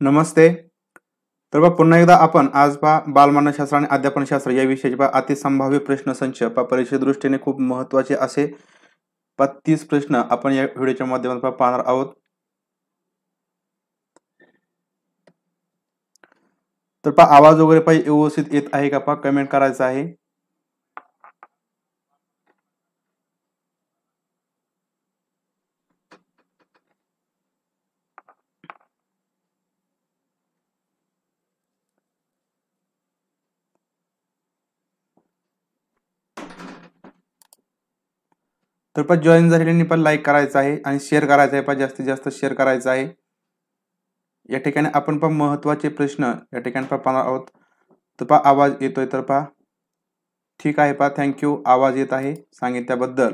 नमस्ते. तर पुन्हा एकदा आपण आज बालमानसशास्त्र आणि अध्यापनशास्त्र या विषयाचे अतिसंभाव्य प्रश्नसंच परीक्षे दृष्टीने खूप महत्त्वाचे असे 30 प्रश्न आपण या व्हिडिओच्या माध्यमातून पाहणार आहोत. तर आवाज वगैरे व्यवस्थित येत आहे का कमेंट करायचा आहे. तर जॉईन झालेल्यांनी लाईक करायचं आहे आणि शेअर करायचं आहे. जास्तीत जास्त शेअर करायचं आहे. या ठिकाणी आपण महत्त्वाचे प्रश्न या ठिकाणी पाहणार आहोत. तर आवाज येतोय तर ठीक आहे. थँक्यू. आवाज येत आहे सांगितल्याबद्दल.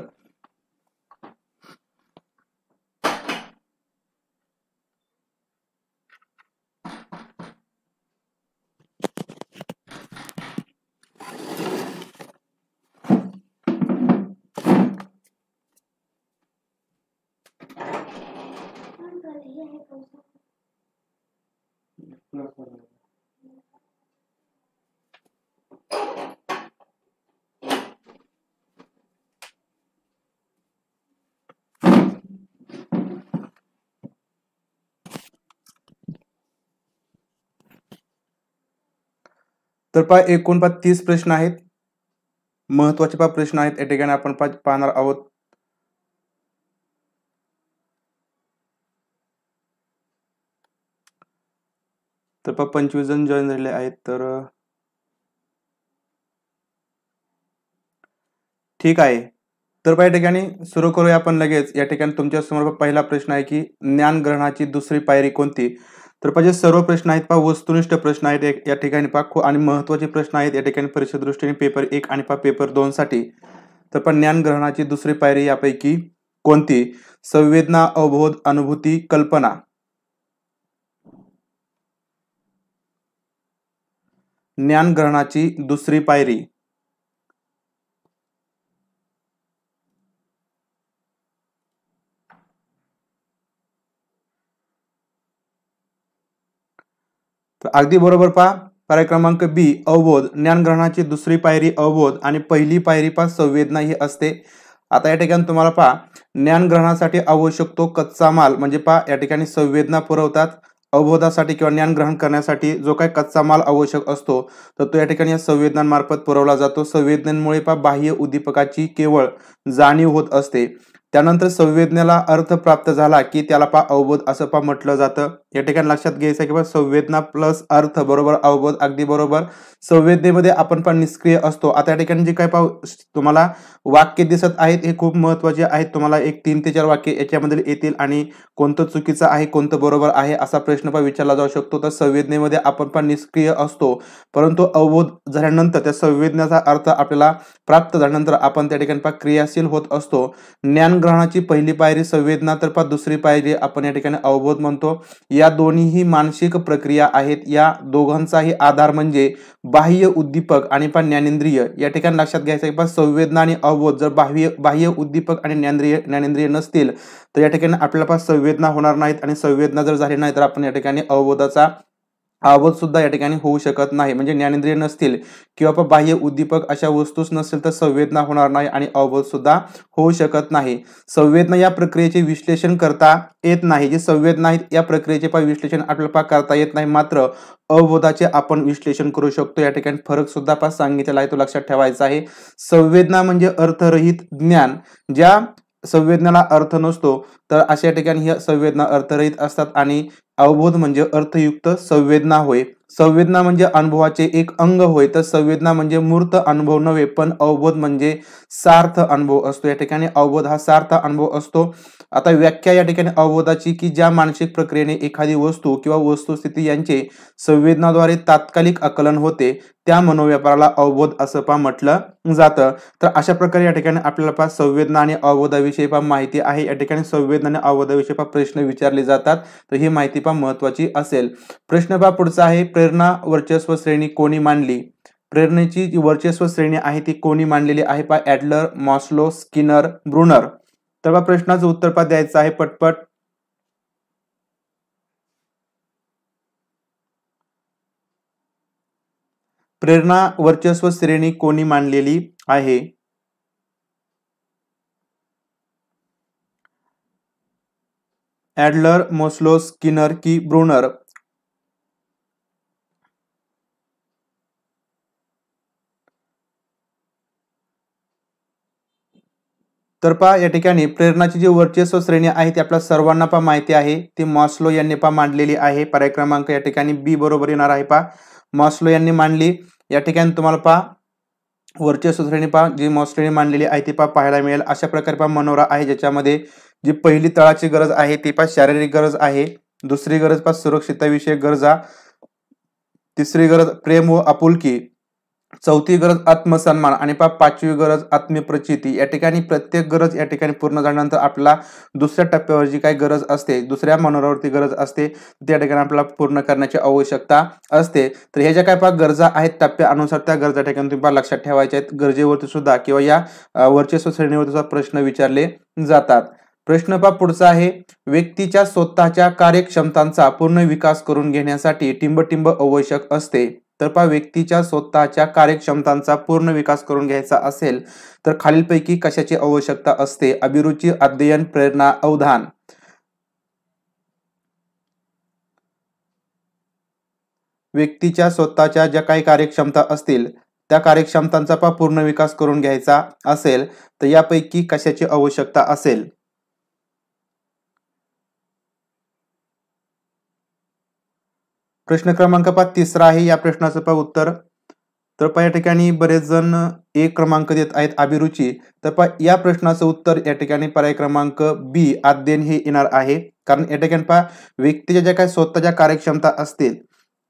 तर एकूण 30 प्रश्न आहेत. महत्त्वाचे प्रश्न आहेत. या ठिकाणी आपण पाहणार आहोत. तर 25 जण जॉईन झालेले आहेत. तर ठीक आहे. तर या ठिकाणी सुरू करूया आपण लगेच. या ठिकाणी तुमच्या समोर पहिला प्रश्न आहे की ज्ञान ग्रहणाची दुसरी पायरी कोणती. तर जे सर्व प्रश्न आहेत वस्तुनिष्ठ प्रश्न आहेत. या ठिकाणी आणि महत्त्वाचे प्रश्न आहेत. या ठिकाणी परीक्षा दृष्टीने पेपर 1 आणि पेपर 2 साठी. तर ज्ञान ग्रहणाची दुसरी पायरी यापैकी कोणती. संवेदना, अवबोध, अनुभूती, कल्पना. ज्ञान ग्रहणाची दुसरी पायरी. तर अगदी बरोबर. पर्याय क्रमांक बी अवबोध. ज्ञान ग्रहणाची दुसरी पायरी अवबोध आणि पहिली पायरी संवेदना ही असते. आता या ठिकाणी तुम्हाला ज्ञान ग्रहणासाठी आवश्यक तो कच्चा माल म्हणजे या ठिकाणी संवेदना पुरवतात. अवबोधासाठी किंवा ज्ञान ग्रहण करण्यासाठी जो काही कच्चा माल आवश्यक असतो तर तो या ठिकाणी या संवेदनांमार्फत पुरवला जातो. संवेदनांमुळे बाह्य उद्दीपकाची केवळ जाणीव होत असते. त्यानंतर संवेदनेला अर्थ प्राप्त झाला की त्याला अवबोध असं म्हटलं जातं. या ठिकाणी लक्षात घ्यायचं की संवेदना प्लस अर्थ बरोबर अवबोध. अगदी बरोबर. संवेदनेमध्ये आपण निष्क्रिय असतो. आता या ठिकाणी जे काय तुम्हाला वाक्य दिसत आहेत हे खूप महत्वाचे आहेत. तुम्हाला एक 3 ते 4 वाक्य याच्यामध्ये येतील आणि कोणतं चुकीचं आहे कोणतं बरोबर आहे असा प्रश्न विचारला जाऊ शकतो. तर संवेदनेमध्ये आपण निष्क्रिय असतो परंतु अवबोध झाल्यानंतर त्या संवेदनेचा अर्थ आपल्याला प्राप्त झाल्यानंतर आपण त्या ठिकाणी क्रियाशील होत असतो. ज्ञान ग्रहणाची पहिली पायरी संवेदना तर दुसरी पायरी आपण या ठिकाणी अवबोध म्हणतो. या दोन्हीही मानसिक प्रक्रिया आहेत. या दोघांचाही आधार म्हणजे बाह्य उद्दीपक आणि ज्ञानेंद्रिय. या ठिकाणी लक्षात घ्यायचं की संवेदना आणि अवबोध जर बाह्य उद्दीपक आणि ज्ञानेंद्रिय नसतील तर या ठिकाणी आपल्याला संवेदना होणार नाहीत आणि संवेदना जर झाली नाही तर आपण या ठिकाणी अवबोधाचा अवबोध सुद्धा या ठिकाणी होऊ शकत नाही. म्हणजे ज्ञानेंद्रिय नसतील किंवा बाह्य उद्दीपक अशा वस्तूच नसतील तर संवेदना होणार नाही आणि अवबोध सुद्धा होऊ शकत नाही. संवेदना या प्रक्रियेचे विश्लेषण करता येत नाही. जे संवेदना आहेत या प्रक्रियेचे विश्लेषण आपल्याला करता येत नाही. मात्र अवबोधाचे आपण विश्लेषण करू शकतो. या ठिकाणी फरक सुद्धा सांगितलेला आहे तो लक्षात ठेवायचा आहे. संवेदना म्हणजे अर्थरहित ज्ञान. ज्या संवेदनाला अर्थ नसतो तर अशा ठिकाणी ह्या संवेदना अर्थरहित असतात आणि अवबोध म्हणजे अर्थयुक्त संवेदना होय. संवेदना म्हणजे अनुभवाचे एक अंग होय. तर संवेदना म्हणजे मूर्त अनुभव नव्हे पण अवबोध म्हणजे सार्थ अनुभव असतो. या ठिकाणी अवबोध हा सार्थ अनुभव असतो. आता व्याख्या या ठिकाणी अवबोधाची की ज्या मानसिक प्रक्रियेने एखादी वस्तू किंवा वस्तुस्थिती यांचे संवेदनाद्वारे तात्कालिक आकलन होते त्या मनोव्यापाराला अवबोध असं म्हटलं जातं. तर अशा प्रकारे या ठिकाणी आपल्याला संवेदना आणि अवबोधाविषयी माहिती आहे. या ठिकाणी संवेदना आणि अवबोधाविषयी प्रश्न विचारले जातात तर ही माहिती महत्वाची असेल. प्रश्न पुढचा आहे प्रेरणा वर्चस्व श्रेणी कोणी मांडली. प्रेरणेची जी वर्चस्व श्रेणी आहे ती कोणी मांडलेली आहे ऍडलर, मॉस्लो, स्किनर, ब्रुनर. तर प्रश्नाचं उत्तर द्यायचं आहे पटपट. प्रेरणा वर्चस्व श्रेणी कोणी मांडलेली आहे? ॲडलर, मोस्लो, स्किनर की ब्रुनर? तर पहा या ठिकाणी प्रेरणाची जी वर्चस्व श्रेणी आहे ती आपल्या सर्वांना पहा माहिती आहे, ती मॉस्लो यांनी पहा मांडलेली आहे. पर्याय क्रमांक या ठिकाणी बी बरोबर येणार आहे. पहा मॉस्लो यांनी मांडली. या ठिकाणी तुम्हाला पहा वर्चस्व श्रेणी पहा जी मॉस्लोने मांडलेली आहे ती पहा पाहायला मिळेल. अशा प्रकारे पहा मनोरा आहे, ज्याच्यामध्ये जी पहिली तळाची गरज आहे ती पहा शारीरिक गरज आहे, दुसरी गरज पहा सुरक्षितताविषयक गरजा, तिसरी गरज प्रेम व आपुलकी, चौथी गरज आत्मसन्मान आणि पहा पाचवी गरज आत्मप्रचिती. या ठिकाणी प्रत्येक गरज या ठिकाणी पूर्ण झाल्यानंतर आपला दुसऱ्या टप्प्यावर जी काही गरज असते, दुसऱ्या मनोरावरती गरज असते, त्या ठिकाणी आपल्याला पूर्ण करण्याची आवश्यकता असते. तर ह्या ज्या काही पहा गरजा आहेत टप्प्यानुसार त्या गरजा ठिकाणी तुम्ही लक्षात ठेवायच्या आहेत. गरजेवरती सुद्धा किंवा या वर्चस्व श्रेणीवरती सुद्धा प्रश्न विचारले जातात. प्रश्न पहा पुढचा आहे, व्यक्तीच्या स्वतःच्या कार्यक्षमतांचा पूर्ण विकास करून घेण्यासाठी टिंबटिंब आवश्यक असते. तर पहा व्यक्तीच्या स्वतःच्या कार्यक्षमतांचा पूर्ण विकास करून घ्यायचा असेल तर खालीलपैकी कशाची आवश्यकता असते? अभिरुची, अध्ययन, प्रेरणा, अवधान. व्यक्तीच्या स्वतःच्या ज्या काही कार्यक्षमता असतील त्या कार्यक्षमतांचा पहा पूर्ण विकास करून घ्यायचा असेल तर यापैकी कशाची आवश्यकता असेल? प्रश्न क्रमांक पहा तिसरा आहे. या प्रश्नाचं पहा उत्तर. तर पहा या ठिकाणी बरेच जण एक क्रमांक देत आहेत अभिरुची. तर पहा या प्रश्नाचं उत्तर या ठिकाणी पर्याय क्रमांक बी अध्ययन हे येणार आहे. कारण या ठिकाणी पहा व्यक्तीच्या ज्या काही स्वतःच्या कार्यक्षमता असतील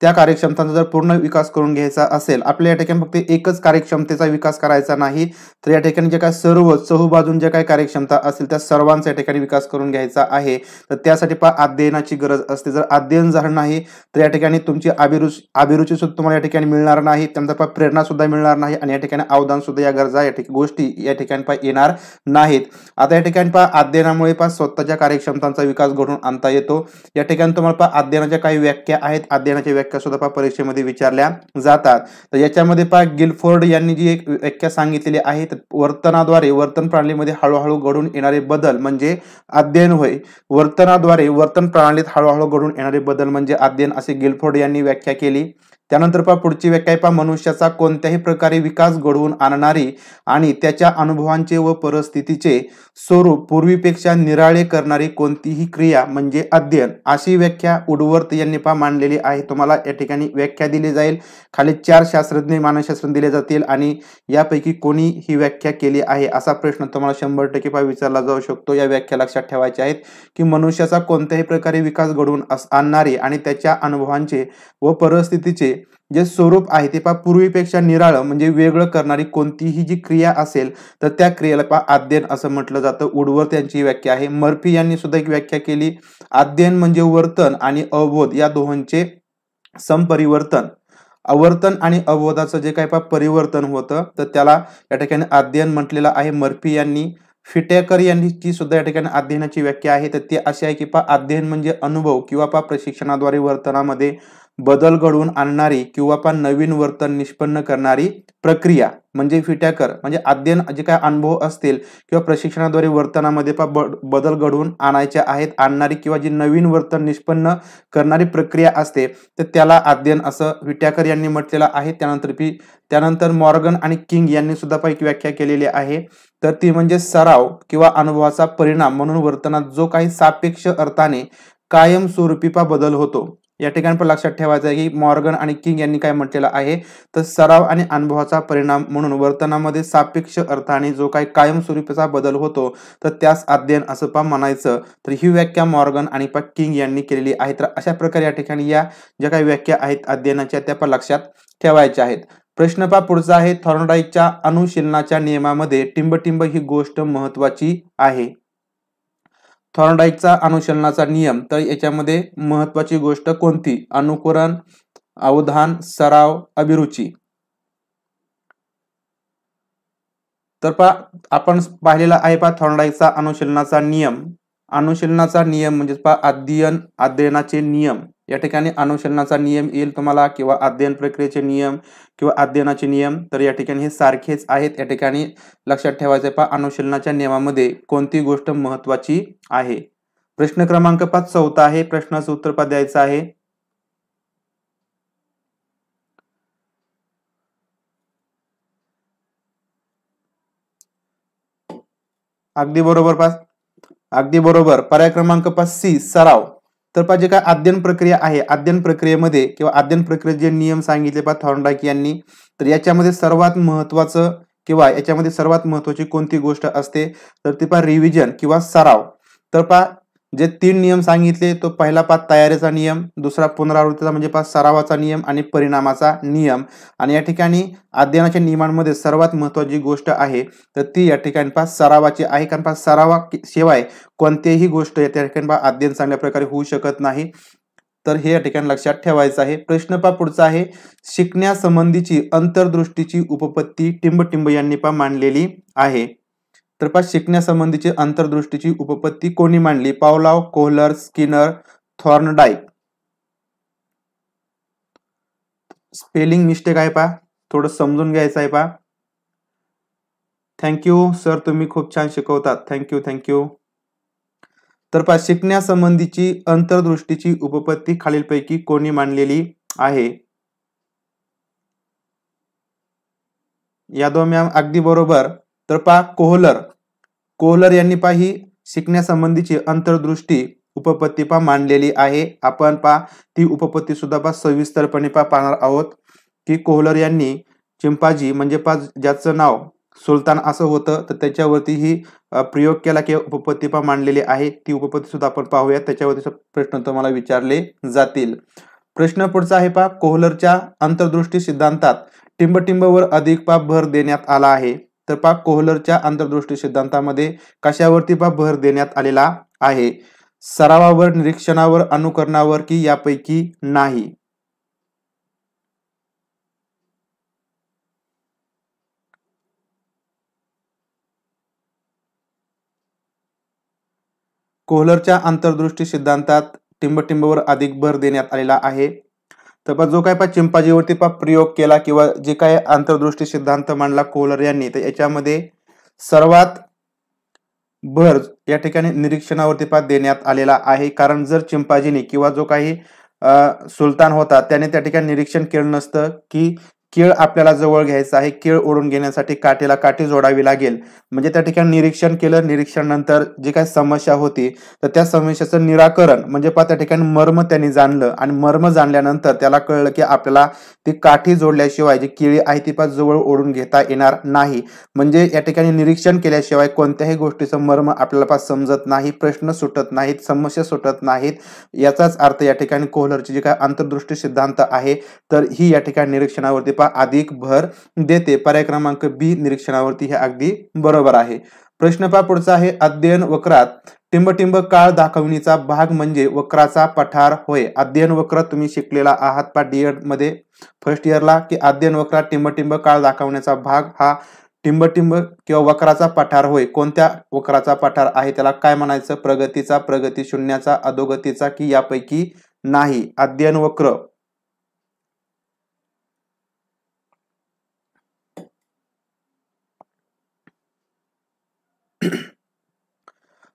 त्या कार्यक्षमतांचा जर पूर्ण विकास करून घ्यायचा असेल, आपल्या या ठिकाणी फक्त एकच कार्यक्षमतेचा विकास करायचा नाही, तर या ठिकाणी जे काही सर्व चहूबाजून ज्या काही कार्यक्षमता असतील त्या सर्वांचा या ठिकाणी विकास करून घ्यायचा आहे. तर त्यासाठी पहा अध्ययनाची गरज असते. जर अध्ययन झालं नाही तर या ठिकाणी तुमची अभिरुची सुद्धा तुम्हाला या ठिकाणी मिळणार नाही, त्यानंतर पहा प्रेरणा सुद्धा मिळणार नाही आणि या ठिकाणी अवधान सुद्धा या गरजा या ठिकाणी गोष्टी या ठिकाणी पहा येणार नाहीत. आता या ठिकाणी पहा अध्ययनामुळे पहा स्वतःच्या कार्यक्षमतांचा विकास घडवून आणता येतो. या ठिकाणी तुम्हाला पहा अध्ययनाच्या काही व्याख्या आहेत, अध्ययनाच्या व्याख्या सुद्धा पहा परीक्षेमध्ये विचारल्या जातात. तर याच्यामध्ये पहा गिलफोर्ड यांनी जी एक व्याख्या सांगितलेली आहे, वर्तनाद्वारे वर्तन प्रणालीमध्ये हळूहळू घडून येणारे बदल म्हणजे अध्ययन होय. वर्तनाद्वारे वर्तन प्रणालीत हळूहळू घडून येणारे बदल म्हणजे अध्ययन, असे गिलफोर्ड यांनी व्याख्या केली. त्यानंतर पहा पुढची व्याख्या पहा मनुष्याचा कोणत्याही प्रकारे विकास घडवून आणणारी आणि त्याच्या अनुभवांचे व परिस्थितीचे स्वरूप पूर्वीपेक्षा निराळे करणारी कोणतीही क्रिया म्हणजे अध्ययन, अशी व्याख्या वुडवर्थ यांनी पहा मांडलेली आहे. तुम्हाला या ठिकाणी व्याख्या दिली जाईल. खाली 4 शास्त्रज्ञ मानसशास्त्र दिले जातील आणि यापैकी कोणी ही व्याख्या केली आहे असा प्रश्न तुम्हाला 100% पहा विचारला जाऊ शकतो. या व्याख्या लक्षात ठेवायच्या आहेत की मनुष्याचा कोणत्याही प्रकारे विकास घडवून आणणारी आणि त्याच्या अनुभवांचे व परिस्थितीचे जे स्वरूप आहे ते पहा पूर्वीपेक्षा निराळं म्हणजे वेगळं करणारी कोणतीही जी क्रिया असेल तर त्या क्रियेला पहा अध्ययन असं म्हटलं जातं. वुडवर्थ यांची व्याख्या आहे. मर्फी यांनी सुद्धा एक व्याख्या केली, अध्ययन म्हणजे वर्तन आणि अवबोध या दोहोंचे समपरिवर्तन. अवर्तन आणि अवबोधाचं जे काही पहा परिवर्तन होतं तर त्याला या ठिकाणी अध्ययन म्हटलेलं आहे मर्फी यांनी. फिटेकर यांची सुद्धा या ठिकाणी अध्ययनाची व्याख्या आहे. तर ती अशी आहे की पहा अध्ययन म्हणजे अनुभव किंवा पहा प्रशिक्षणाद्वारे वर्तनामध्ये बदल घडवून आणणारी किंवा पहा नवीन वर्तन निष्पन्न करणारी प्रक्रिया म्हणजे फिटॅकर. म्हणजे अध्ययन जे काय अनुभव असतील किंवा प्रशिक्षणाद्वारे वर्तनामध्ये पहा बदल घडवून आणायचे आहेत, आणणारी किंवा जी नवीन वर्तन निष्पन्न करणारी प्रक्रिया असते तर त्याला अध्ययन असं विटॅकर यांनी म्हटलेलं आहे. त्यानंतर मॉर्गन आणि किंग यांनी सुद्धा पहा एक व्याख्या केलेली आहे. तर ती म्हणजे सराव किंवा अनुभवाचा परिणाम म्हणून वर्तनात जो काही सापेक्ष अर्थाने कायमस्वरूपी पहा बदल होतो. या ठिकाणी पण लक्षात ठेवायचं आहे की मॉर्गन आणि किंग यांनी काय म्हटलेलं आहे, तर सराव आणि अनुभवाचा परिणाम म्हणून वर्तनामध्ये सापेक्ष अर्थाने जो काही कायमस्वरूपीचा बदल होतो तर त्यास अध्ययन असं पहा म्हणायचं. तर ही व्याख्या मॉर्गन आणि पहा किंग यांनी केलेली आहे. तर अशा प्रकारे या ठिकाणी या ज्या काही व्याख्या आहेत अध्ययनाच्या त्या पण लक्षात ठेवायच्या आहेत. प्रश्न पहा पुढचा आहे, थॉर्नडाईकच्या अनुशीलनाच्या नियमामध्ये टिंबटिंब ही गोष्ट महत्वाची आहे. थॉर्नडाईकचा अनुशीलनाचा नियम, तर याच्यामध्ये महत्वाची गोष्ट कोणती? अनुकरण, अवधान, सराव, अभिरुची. तर पहा आपण पाहिलेला आहे पहा थॉर्नडाईकचा अनुशीलनाचा नियम. अनुशीलनाचा नियम म्हणजे पहा अध्ययनाचे नियम या ठिकाणी अनुशीलनाचा नियम येईल तुम्हाला किंवा अध्ययन प्रक्रियेचे नियम किंवा अध्ययनाचे नियम, तर या ठिकाणी हे सारखेच आहेत. या ठिकाणी लक्षात ठेवायचं पहा अनुशीलनाच्या नियमामध्ये कोणती गोष्ट महत्वाची आहे. प्रश्न क्रमांक 5 चौथा आहे. प्रश्नाचं उत्तर पहा द्यायचं आहे. अगदी बरोबर पहा, अगदी बरोबर. पर्याय क्रमांक 5 सी सराव. तर पहा जे काय अध्ययन प्रक्रिया आहे, अध्ययन प्रक्रियेमध्ये किंवा अध्ययन प्रक्रियेत जे नियम सांगितले पहा थॉर्नडाईक यांनी, तर याच्यामध्ये सर्वात महत्वाचं किंवा याच्यामध्ये सर्वात महत्वाची कोणती गोष्ट असते, तर ती पहा रिव्हिजन किंवा सराव. तर पहा जे 3 नियम सांगितले, तो पहिला पहा तयारीचा नियम, दुसरा पुनरावृत्तीचा म्हणजे पहा सरावाचा नियम आणि परिणामाचा नियम. आणि या ठिकाणी अध्ययनाच्या नियमांमध्ये सर्वात महत्वाची गोष्ट आहे तर ती या ठिकाणी पहा सरावाची आहे. कारण पहा सरावाशिवाय कोणतीही गोष्ट या ठिकाणी पहा अध्ययन चांगल्या प्रकारे होऊ शकत नाही. तर हे या ठिकाणी लक्षात ठेवायचं आहे. प्रश्न पहा पुढचा आहे. शिकण्यासंबंधीची अंतर्दृष्टीची उपपत्ती टिंब यांनी पहा मांडलेली आहे. तर पहा शिकण्यासंबंधीची अंतर्दृष्टीची उपपत्ती कोणी मांडली? Pavlov, Kohler, Skinner, Thorndike. Spelling mistake आहे पहा, थोडं समजून घ्यायचं आहे पहा. थँक्यू सर, तुम्ही खूप छान शिकवतात. थँक्यू. तर पहा शिकण्यासंबंधीची अंतर्दृष्टीची उपपत्ती खालीलपैकी कोणी मांडलेली आहे? यादव मॅम अगदी बरोबर. तर पहा कोहलर यांनी पहा ही शिकण्यासंबंधीची अंतर्दृष्टी उपपत्ती पहा मांडलेली आहे. आपण पहा ती उपपत्ती सुद्धा पहा सविस्तरपणे पाहणार आहोत की कोहलर यांनी चिंपांझी म्हणजे पहा ज्याचं नाव सुलतान असं होतं, तर त्याच्यावरती ही प्रयोग केला किंवा उपपत्ती पहा मांडलेली आहे. ती उपपत्ती सुद्धा आपण पाहूया, त्याच्यावरती प्रश्न तुम्हाला विचारले जातील. प्रश्न पुढचा आहे पहा कोहलरच्या अंतर्दृष्टी सिद्धांतात टिंबवर अधिक पहा भर देण्यात आला आहे. तर पहा कोहलरच्या अंतर्दृष्टी सिद्धांतामध्ये कशावरती पहा भर देण्यात आलेला आहे? सरावावर, निरीक्षणावर, अनुकरणावर की यापैकी नाही? कोहलरच्या अंतर्दृष्टी सिद्धांतात टिंबवर अधिक भर देण्यात आलेला आहे. तर पहा जो काय पहा चिंपांझीवरती पहा प्रयोग केला किंवा जे काय अंतर्दृष्टी सिद्धांत मांडला कोहलर यांनी, तर याच्यामध्ये सर्वात भर या ठिकाणी निरीक्षणावरती पहा देण्यात आलेला आहे. कारण जर चिंपांझीने किंवा जो काही सुलतान होता त्याने त्या ठिकाणी निरीक्षण केलं नसतं की केळ आपल्याला जवळ घ्यायचा आहे, केळ ओढून घेण्यासाठी काठीला काठी जोडावी लागेल, म्हणजे त्या ठिकाणी निरीक्षण केलं, निरीक्षणानंतर जी काही समस्या होती तर त्या समस्येचं निराकरण म्हणजे पहा त्या ठिकाणी मर्म त्यांनी जाणलं आणि मर्म जाणल्यानंतर त्याला कळलं की आपल्याला ती काठी जोडल्याशिवाय जी केळी आहे ती पहा जवळ ओढून घेता येणार नाही. म्हणजे या ठिकाणी निरीक्षण केल्याशिवाय कोणत्याही गोष्टीचं मर्म आपल्याला पहा समजत नाही, प्रश्न सुटत नाहीत, समस्या सुटत नाहीत. याचाच अर्थ या ठिकाणी कोहलरची जी काय अंतर्दृष्टी सिद्धांत आहे तर ही या ठिकाणी निरीक्षणावरती पहा अधिक भर देते. पर्याय क्रमांक बी निरीक्षणावरती हे अगदी बरोबर आहे. प्रश्न पहा पुढचा आहे. अध्ययन वक्रात टिंब काळ दाखवणीचा भाग म्हणजे वक्राचा पठार होय. अध्ययन वक्र तुम्ही शिकलेला आहात पहा डीएड मध्ये फर्स्ट इयरला की अध्ययन वक्रात टिंब काळ दाखवण्याचा भाग हा टिंब किंवा वक्राचा पठार होय. कोणत्या वक्राचा पठार आहे त्याला काय म्हणायचं? प्रगतीचा, प्रगती शून्याचा, अधोगतीचा की यापैकी नाही? अध्ययन वक्र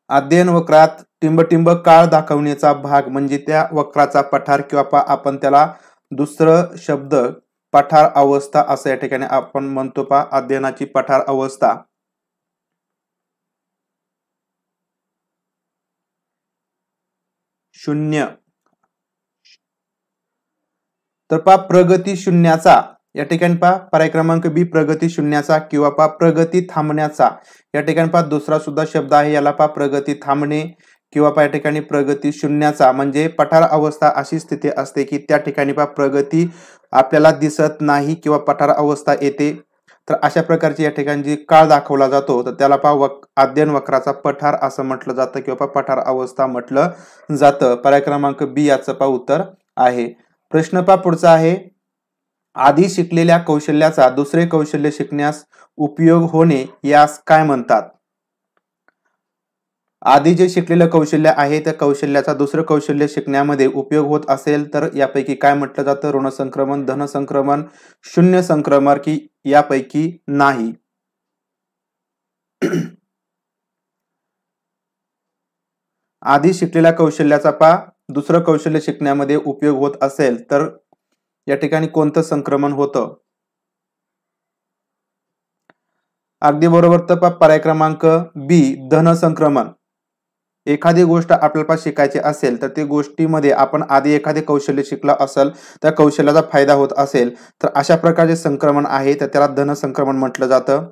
अध्ययन वक्रात टिंब काळ दाखवण्याचा भाग म्हणजे त्या वक्राचा पठार किंवा आपण त्याला दुसरं शब्द पठार अवस्था असं या ठिकाणी आपण म्हणतो पहा अध्ययनाची पठार अवस्था. शून्य. तर पहा प्रगती शून्याचा या ठिकाणी पहा पर्याय क्रमांक बी प्रगती शून्याचा किंवा पहा प्रगती थांबण्याचा. या ठिकाणी पहा दुसरा सुद्धा शब्द आहे, याला पहा प्रगती थांबणे किंवा पहा या ठिकाणी प्रगती शून्याचा. म्हणजे पठार अवस्था अशी स्थिती असते की त्या ठिकाणी पहा प्रगती आपल्याला दिसत नाही किंवा पठार अवस्था येते. तर अशा प्रकारची या ठिकाणी जी काळ दाखवला जातो तर त्याला पहा अध्ययन वक्राचा पठार असं म्हटलं जातं किंवा पठार अवस्था म्हटलं जातं. पर्याय क्रमांक बी याचं पहा उत्तर आहे. प्रश्न पहा पुढचा आहे. आधी शिकलेल्या कौशल्याचा दुसरे कौशल्य शिकण्यास उपयोग होणे यास काय म्हणतात? आधी जे शिकलेलं कौशल्य आहे त्या कौशल्याचा दुसरं कौशल्य शिकण्यामध्ये उपयोग होत असेल तर यापैकी काय म्हटलं जातं? ऋण संक्रमण, धन संक्रमण, शून्य संक्रमण की यापैकी नाही? आधी शिकलेल्या कौशल्याचा दुसरं कौशल्य शिकण्यामध्ये उपयोग होत असेल तर या ठिकाणी कोणतं संक्रमण होतं? अगदी बरोबर. तर पर्याय क्रमांक बी, धन संक्रमण. एखादी गोष्ट आपल्याला शिकायची असेल तर त्या गोष्टीमध्ये आपण आधी एखादे कौशल्य शिकला असेल, त्या कौशल्याचा फायदा होत असेल तर अशा प्रकारचे संक्रमण आहे तर त्याला धन संक्रमण म्हटलं जातं.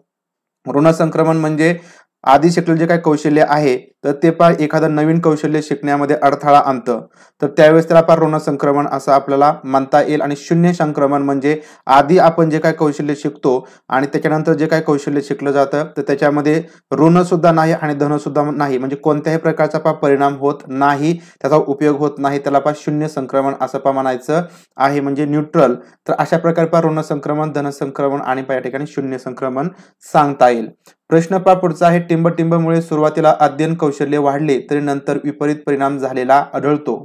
ऋण संक्रमण म्हणजे आधी शिकलेले जे काही कौशल्य आहे तर ते एखादं नवीन कौशल्य शिकण्यामध्ये अडथळा आणतं तर त्यावेळेस त्याला ऋण संक्रमण असं आपल्याला म्हणता येईल. आणि शून्य संक्रमण म्हणजे आधी आपण जे काही कौशल्य शिकतो आणि त्याच्यानंतर जे काही कौशल्य शिकलं जातं तर त्याच्यामध्ये ऋण सुद्धा नाही आणि धन सुद्धा नाही, म्हणजे कोणत्याही प्रकारचा परिणाम होत नाही, त्याचा उपयोग होत नाही, त्याला शून्य संक्रमण असं म्हणायचं आहे, म्हणजे न्यूट्रल. तर अशा प्रकारे ऋण संक्रमण, धन संक्रमण आणि या ठिकाणी शून्य संक्रमण सांगता येईल. प्रश्न पुढचा आहे, टिंबटिंबमुळे सुरुवातीला अध्ययन कौशल्य वाढले तरी नंतर विपरीत परिणाम झालेला आढळतो.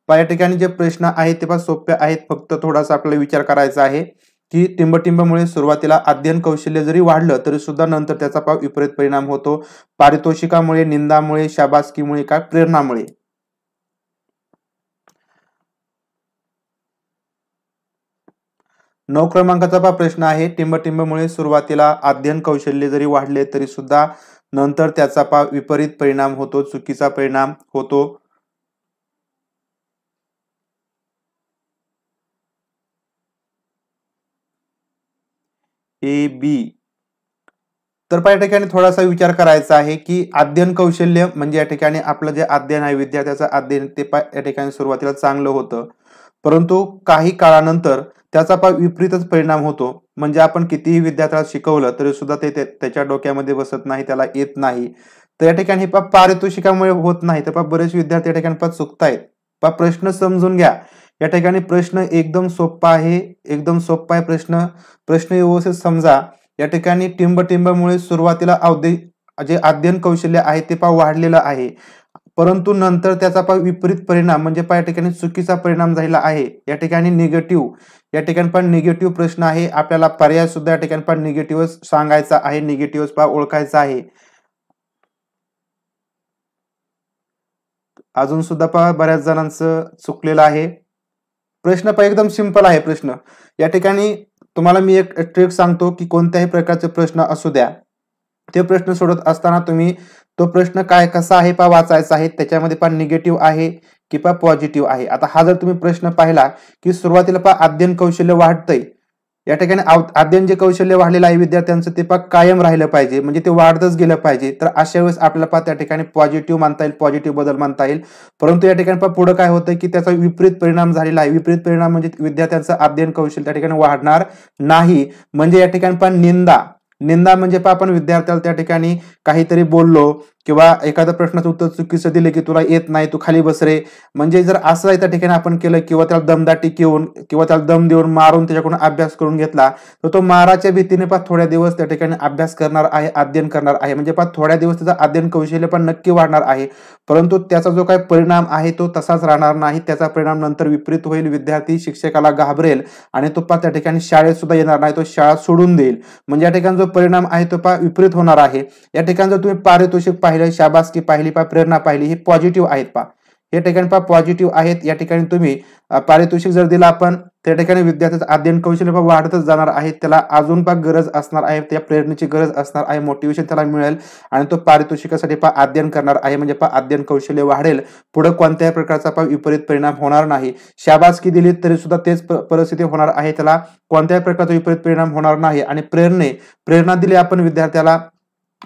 या ठिकाणी जे प्रश्न आहेत ते सोपे आहेत, फक्त थोडासा आपल्याला विचार करायचा आहे की टिंबटिंबमुळे सुरुवातीला अध्ययन कौशल्य जरी वाढलं तरी सुद्धा नंतर त्याचा विपरीत परिणाम होतो. पारितोषिकामुळे, निंदामुळे, शाबासकीमुळे का प्रेरणामुळे? 9 क्रमांकाचा प्रश्न आहे, टिंबटिंबमुळे सुरुवातीला अध्ययन कौशल्य जरी वाढले तरी सुद्धा नंतर त्याचा विपरीत परिणाम होतो, चुकीचा परिणाम होतो. ए, बी. तर या ठिकाणी थोडासा विचार करायचा आहे की अध्ययन कौशल्य म्हणजे या ठिकाणी आपलं जे अध्ययन आहे, विद्यार्थ्याचं अध्ययन ते या ठिकाणी सुरुवातीला चांगलं होतं, परंतु काही काळानंतर त्याचा विपरीतच परिणाम होतो. म्हणजे आपण कितीही विद्यार्थ्याला शिकवलं तरी सुद्धा ते त्याच्या डोक्यामध्ये बसत नाही, त्याला येत नाही. तर या ठिकाणी पारितोषिकामुळे होत नाही, तर बरेच विद्यार्थी या ठिकाणी चुकतायत. प्रश्न समजून घ्या. या ठिकाणी प्रश्न एकदम सोपा आहे, एकदम सोपा आहे प्रश्न. प्रश्न व्यवस्थित समजा. या ठिकाणी टिंबटिंबमुळे सुरुवातीला जे अध्ययन कौशल्य आहे ते वाढलेलं आहे, परंतु नंतर त्याचा विपरीत परिणाम म्हणजे या ठिकाणी चुकीचा परिणाम झालेला आहे. या ठिकाणी निगेटिव्ह, या ठिकाणी निगेटिव्ह प्रश्न आहे. आपल्याला पर्याय सुद्धा या ठिकाणी निगेटिव्ह सांगायचा आहे, निगेटिव्ह ओळखायचा आहे. अजून सुद्धा बऱ्याच जणांचं चुकलेलं आहे. प्रश्न एकदम सिंपल आहे प्रश्न. या ठिकाणी तुम्हाला मी एक ट्रिक सांगतो की कोणत्याही प्रकारचे प्रश्न असू द्या, ते प्रश्न सोडत असताना तुम्ही तो प्रश्न कसा आहे वाचायचा आहे, त्याच्यामध्ये निगेटिव्ह आहे की पॉझिटिव्ह आहे. आता हा जर तुम्ही प्रश्न पाहिला की सुरुवातीला अध्ययन कौशल्य वाढतंय, या ठिकाणी अध्ययन जे कौशल्य वाढलेलं आहे विद्यार्थ्यांचं ते कायम राहिलं पाहिजे, म्हणजे ते वाढतच गेलं पाहिजे. तर अशा वेळेस आपल्याला त्या ठिकाणी पॉझिटिव्ह म्हणता येईल, पॉझिटिव्ह बदल म्हणता येईल. परंतु या ठिकाणी पुढे काय होतं की त्याचा विपरीत परिणाम झालेला आहे. विपरीत परिणाम म्हणजे विद्यार्थ्यांचं अध्ययन कौशल्य त्या ठिकाणी वाढणार नाही. म्हणजे या ठिकाणी निंदा म्हणजे आपण विद्यार्थ्याला त्या ठिकाणी काहीतरी बोललो किंवा एखाद्या प्रश्नाचं उत्तर चुकीचं दिलं की तुला येत नाही, तू खाली बस रे, म्हणजे जर असं त्या ठिकाणी आपण केलं किंवा त्याला दमदाटी घेऊन किंवा त्याला दम देऊन मारून त्याच्याकडून अभ्यास करून घेतला तर तो माराच्या भीतीने थोड्या दिवस त्या ठिकाणी अभ्यास करणार आहे, अध्ययन करणार आहे, म्हणजे थोड्या दिवस त्याचा अध्ययन कौशल्य नक्की वाढणार आहे, परंतु त्याचा जो काही परिणाम आहे तो तसाच राहणार नाही. त्याचा परिणाम नंतर विपरीत होईल. विद्यार्थी शिक्षकाला घाबरेल आणि तो त्या ठिकाणी शाळेत सुद्धा येणार नाही, तो शाळा सोडून देईल. म्हणजे या ठिकाणी जो परिणाम आहे तो विपरीत होणार आहे. या ठिकाणी जर तुम्ही पारितोषिक पाहिलं, शाबासकी पाहिली, प्रेरणा पाहिली, ही पॉझिटिव्ह आहेत. या ठिकाणी पॉझिटिव्ह आहेत. या ठिकाणी तुम्ही पारितोषिक जर दिला आपण त्या ठिकाणी विद्यार्थ्याचं अध्ययन कौशल्य वाढतच जाणार आहे, त्याला अजून गरज असणार आहे, त्या प्रेरणेची गरज असणार आहे, मोटिवेशन त्याला मिळेल आणि तो पारितोषिकासाठी अध्ययन करणार आहे, म्हणजे अध्ययन कौशल्य वाढेल. पुढे कोणत्याही प्रकारचा विपरीत परिणाम होणार नाही. शाबासकी दिली तरी सुद्धा तेच परिस्थिती होणार आहे, त्याला कोणत्याही प्रकारचा विपरीत परिणाम होणार नाही. आणि प्रेरणा दिली आपण विद्यार्थ्याला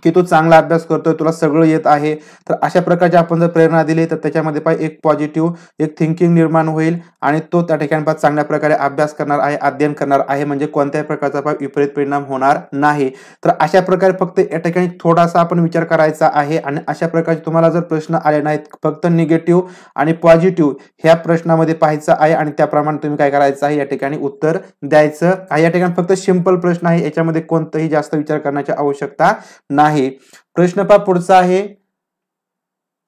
की तू चांगला अभ्यास करतोय, तुला सगळं येत आहे, तर अशा प्रकारची आपण जर प्रेरणा दिली तर त्याच्यामध्ये एक पॉझिटिव्ह एक थिंकिंग निर्माण होईल आणि तो त्या ठिकाणी चांगल्या प्रकारे अभ्यास करणार आहे, अध्ययन करणार आहे, म्हणजे कोणत्याही प्रकारचा विपरीत परिणाम होणार नाही. तर अशा प्रकारे फक्त या ठिकाणी थोडासा आपण विचार करायचा आहे. आणि अशा प्रकारचे तुम्हाला जर प्रश्न आले नाहीत, फक्त निगेटिव्ह आणि पॉझिटिव्ह ह्या प्रश्नामध्ये पाहायचं आहे आणि त्याप्रमाणे तुम्ही काय करायचं आहे, या ठिकाणी उत्तर द्यायचं आहे. या ठिकाणी फक्त सिंपल प्रश्न आहे, याच्यामध्ये कोणताही जास्त विचार करण्याची आवश्यकता नाही. प्रश्न पुढचा आहे,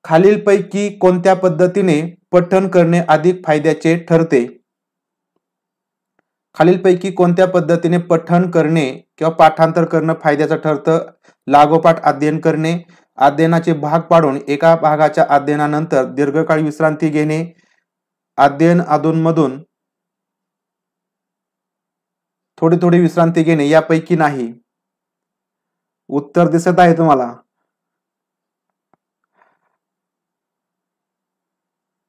खालीलपैकी कोणत्या पद्धतीने पठण करणे अधिक फायद्याचे ठरते? खालीलपैकी कोणत्या पद्धतीने पठण करणे किंवा पाठांतर करणं फायद्याचं ठरतं? लागोपाठ अध्ययन करणे, अध्ययनाचे भाग पाडून एका भागाच्या अध्ययनानंतर दीर्घकाळ विश्रांती घेणे, अध्ययन अधूनमधून थोडी थोडी विश्रांती घेणे, यापैकी नाही. उत्तर दिसत आहे तुम्हाला?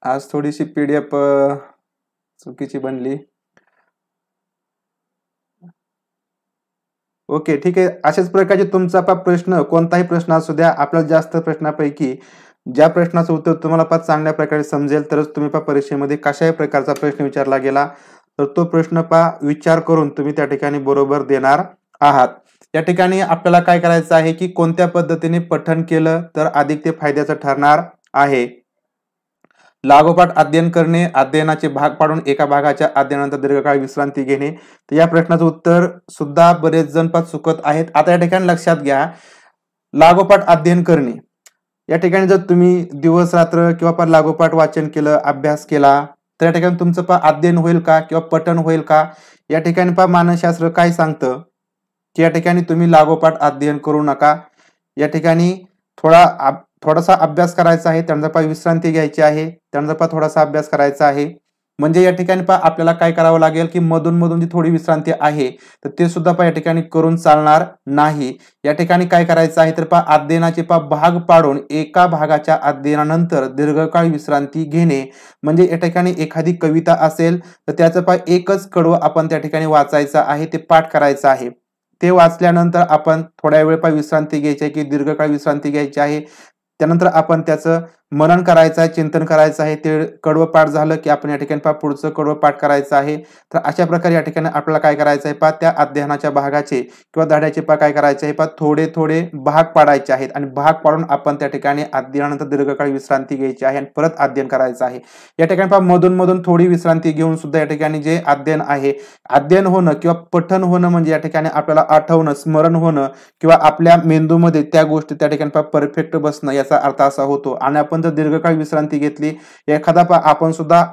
आज थोडीशी पीडीएफ चुकीची बनली. ओके, ठीक आहे. अशाच प्रकारचे तुमचा प्रश्न, कोणताही प्रश्न असू द्या, आपल्याला जास्त प्रश्नापैकी ज्या प्रश्नाचं उत्तर तुम्हाला चांगल्या प्रकारे समजेल तरच तुम्ही परीक्षेमध्ये कशाही प्रकारचा प्रश्न विचारला गेला तर तो प्रश्न विचार करून तुम्ही त्या ठिकाणी बरोबर देणार आहात. या ठिकाणी आपल्याला काय करायचं आहे की कोणत्या पद्धतीने पठण केलं तर अधिक ते फायद्याचं ठरणार आहे. लागोपाठ अध्ययन करणे, अध्ययनाचे भाग पाडून एका भागाच्या अध्ययनानंतर दीर्घकाळ विश्रांती घेणे. तर या प्रश्नाचं उत्तर सुद्धा बरेच जण चुकत आहेत. आता या ठिकाणी लक्षात घ्या, लागोपाठ अध्ययन करणे या ठिकाणी जर तुम्ही दिवस रात्र किंवा लागोपाठ वाचन केलं, अभ्यास केला तर या ठिकाणी तुमचं अध्ययन होईल का किंवा पठण होईल का? या ठिकाणी मानसशास्त्र काय सांगतं की या ठिकाणी तुम्ही लागोपाठ अध्ययन करू नका. या ठिकाणी थोडासा अभ्यास करायचा आहे, त्यानंतर विश्रांती घ्यायची आहे, त्यानंतर थोडासा अभ्यास करायचा आहे. म्हणजे या ठिकाणी आपल्याला काय करावं लागेल की मधून मधून जी थोडी विश्रांती आहे तर ते सुद्धा या ठिकाणी करून चालणार नाही. या ठिकाणी काय करायचं आहे तर अध्ययनाचे भाग पाडून एका भागाच्या अध्ययनानंतर दीर्घकाळ विश्रांती घेणे. म्हणजे या ठिकाणी एखादी कविता असेल तर त्याचं एकच कडवं आपण त्या ठिकाणी वाचायचं आहे, ते पाठ करायचं आहे. ते वाचल्यानंतर आपण थोड्या वेळ विश्रांती घ्यायची आहे की दीर्घकाळ विश्रांती घ्यायची आहे. त्यानंतर आपण त्याचं मनन करायचं आहे, चिंतन करायचं आहे. ते कडवं पाठ झालं की आपण या ठिकाणी पुढचं कडवं पाठ करायचं आहे. तर अशा प्रकारे या ठिकाणी आपल्याला काय करायचं आहे त्या अध्ययनाच्या भागाचे किंवा धड्याचे काय करायचे आहे थोडे थोडे भाग पाडायचे आहेत आणि भाग पाडून आपण त्या ठिकाणी अध्ययनानंतर दीर्घकाळ विश्रांती घ्यायची आहे आणि परत अध्ययन करायचं आहे. या ठिकाणी मधून मधून थोडी विश्रांती घेऊन सुद्धा या ठिकाणी जे अध्ययन आहे, अध्ययन होणं किंवा पठण होणं म्हणजे या ठिकाणी आपल्याला आठवणं, स्मरण होणं किंवा आपल्या मेंदूमध्ये त्या गोष्टी त्या ठिकाणी परफेक्ट बसणं याचा अर्थ असा होतो. आणि आपण जर दीर्घकाळ विश्रांती घेतली, एखादा आपण सुद्धा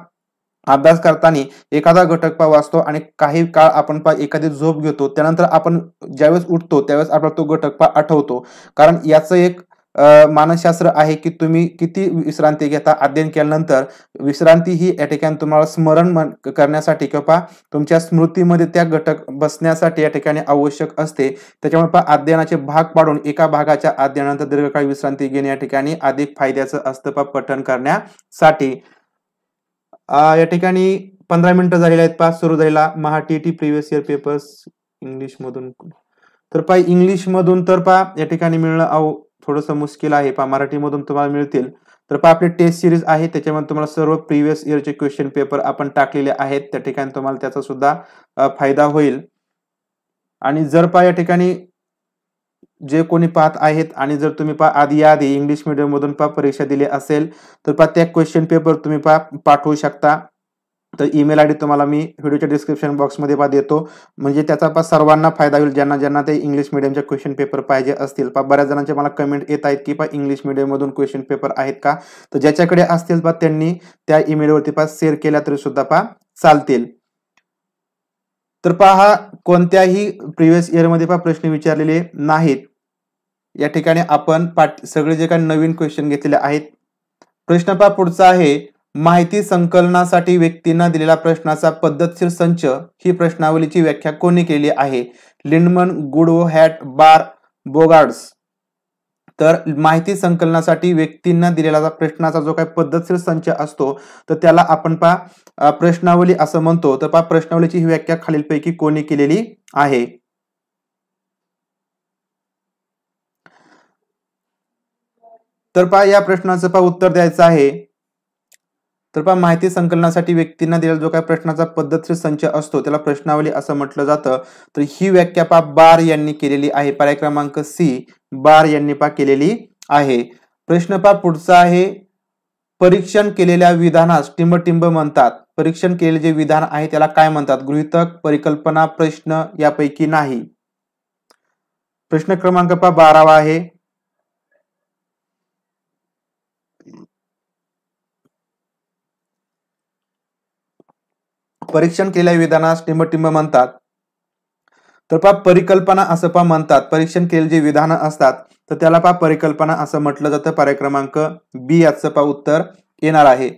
अभ्यास करताना एखादा घटक वाचतो आणि काही काळ आपण एखादी झोप घेतो, त्यानंतर आपण ज्यावेळेस उठतो त्यावेळेस आपला तो घटक आठवतो. कारण याचं एक मानसशास्त्र आहे की तुम्ही किती विश्रांती घेता अध्ययन केल्यानंतर. विश्रांती ही या ठिकाणी तुम्हाला स्मरण करण्यासाठी किंवा तुमच्या स्मृतीमध्ये त्या घटक बसण्यासाठी या ठिकाणी आवश्यक असते. त्याच्यामुळे अध्ययनाचे भाग पाडून एका भागाच्या अध्ययनानंतर दीर्घकाळ विश्रांती घेणे या ठिकाणी अधिक फायद्याचं असतं पठण करण्यासाठी. या ठिकाणी 15 मिनिटं झालेले आहेत. सुरू झालेला महाटीटी प्रिव्हियस इयर पेपर्स इंग्लिश मधून. तर इंग्लिश मधून तर या ठिकाणी मिळणं थोडंसं मुश्किल आहे. मराठी मधून तुम्हाला मिळतील. तर आपली टेस्ट सिरीज आहे, त्याच्यामध्ये तुम्हाला सर्व प्रिव्हियस इयरचे क्वेश्चन पेपर आपण टाकलेले आहेत. त्या ठिकाणी तुम्हाला त्याचा सुद्धा फायदा होईल. आणि जर या ठिकाणी जे कोणी पाहत आहेत आणि जर तुम्ही आधी इंग्लिश मीडियम मधून परीक्षा दिली असेल तर त्या क्वेश्चन पेपर तुम्ही पाठवू शकता. तर ईमेल आयडी तुम्हाला मी व्हिडिओच्या डिस्क्रिप्शन बॉक्समध्ये देतो. म्हणजे त्याचा सर्वांना फायदा होईल, ज्यांना ज्यांना ते इंग्लिश मीडियमचे क्वेश्चन पेपर पाहिजे असतील. बऱ्याच जणांचे मला कमेंट येत आहेत की इंग्लिश मीडियम मधून क्वेश्चन पेपर आहेत का? तर ज्याच्याकडे असतील त्यांनी त्या ईमेलवरती शेअर केल्या तरी सुद्धा चालतील. तर कोणत्याही प्रिव्हियस इयर मध्ये प्रश्न विचारलेले नाहीत. या ठिकाणी आपण सगळे जे काही नवीन क्वेश्चन घेतलेले आहेत. प्रश्न पुढचा आहे, माहिती संकलनासाठी व्यक्तींना दिलेला प्रश्नाचा पद्धतशीर संच ही प्रश्नावलीची व्याख्या कोणी केली आहे? लिंडमन, गुडवो, हॅट, बार, बोगार्ड्स. तर माहिती संकलनासाठी व्यक्तींना दिलेला प्रश्नाचा जो काही पद्धतशीर संच असतो तर त्याला आपण प्रश्नावली असं म्हणतो. तर प्रश्नावलीची ही व्याख्या खालीलपैकी कोणी केलेली आहे? तर या प्रश्नाचं उत्तर द्यायचं आहे. तर माहिती संकलनासाठी व्यक्तींना दिलेला जो काही प्रश्नाचा पद्धतशीर संच असतो त्याला प्रश्नावली असं म्हटलं जातं. तर ही व्याख्या बार यांनी केलेली आहे. पर्याय क्रमांक सी, बार यांनी केलेली आहे. प्रश्न पुढचा आहे, परीक्षण केलेल्या विधानास टिंबटिंब म्हणतात. परीक्षण केलेले जे विधान आहे त्याला काय म्हणतात? गृहीतक, परिकल्पना, प्रश्न यापैकी नाही. प्रश्न क्रमांक 12 आहे, परीक्षण केलेल्या विधानास टिंबटिंब म्हणतात. तर पहा परिकल्पना असं पहा म्हणतात. परीक्षण केलेले जे विधानं असतात तर त्याला पहा परिकल्पना असं म्हटलं जातं. पर्याय क्रमांक बी याचं पहा उत्तर येणार आहे.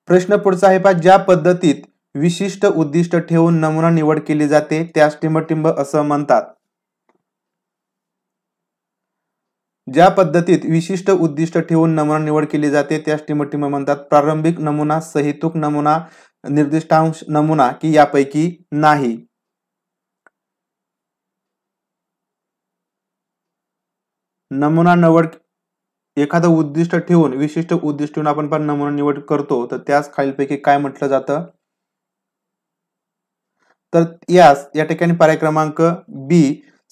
प्रश्न पुढचा आहे पहा, ज्या पद्धतीत विशिष्ट उद्दिष्ट ठेवून नमुना निवड केली जाते त्यास टिंबटिंब असं म्हणतात. ज्या पद्धतीत विशिष्ट उद्दिष्ट ठेवून नमुना निवड केली जाते त्यास टिंबटिंब म्हणतात. प्रारंभिक नमुना, सहेतुक नमुना, निर्दिष्टांश नमुना की यापैकी नाही. नमुना निवड एखादं उद्दिष्ट ठेवून विशिष्ट उद्दिष्ट ठेवून आपण पण नमुना निवड करतो तर त्यास खालीलपैकी काय म्हटलं जातं. तर यास या ठिकाणी पर्याय क्रमांक बी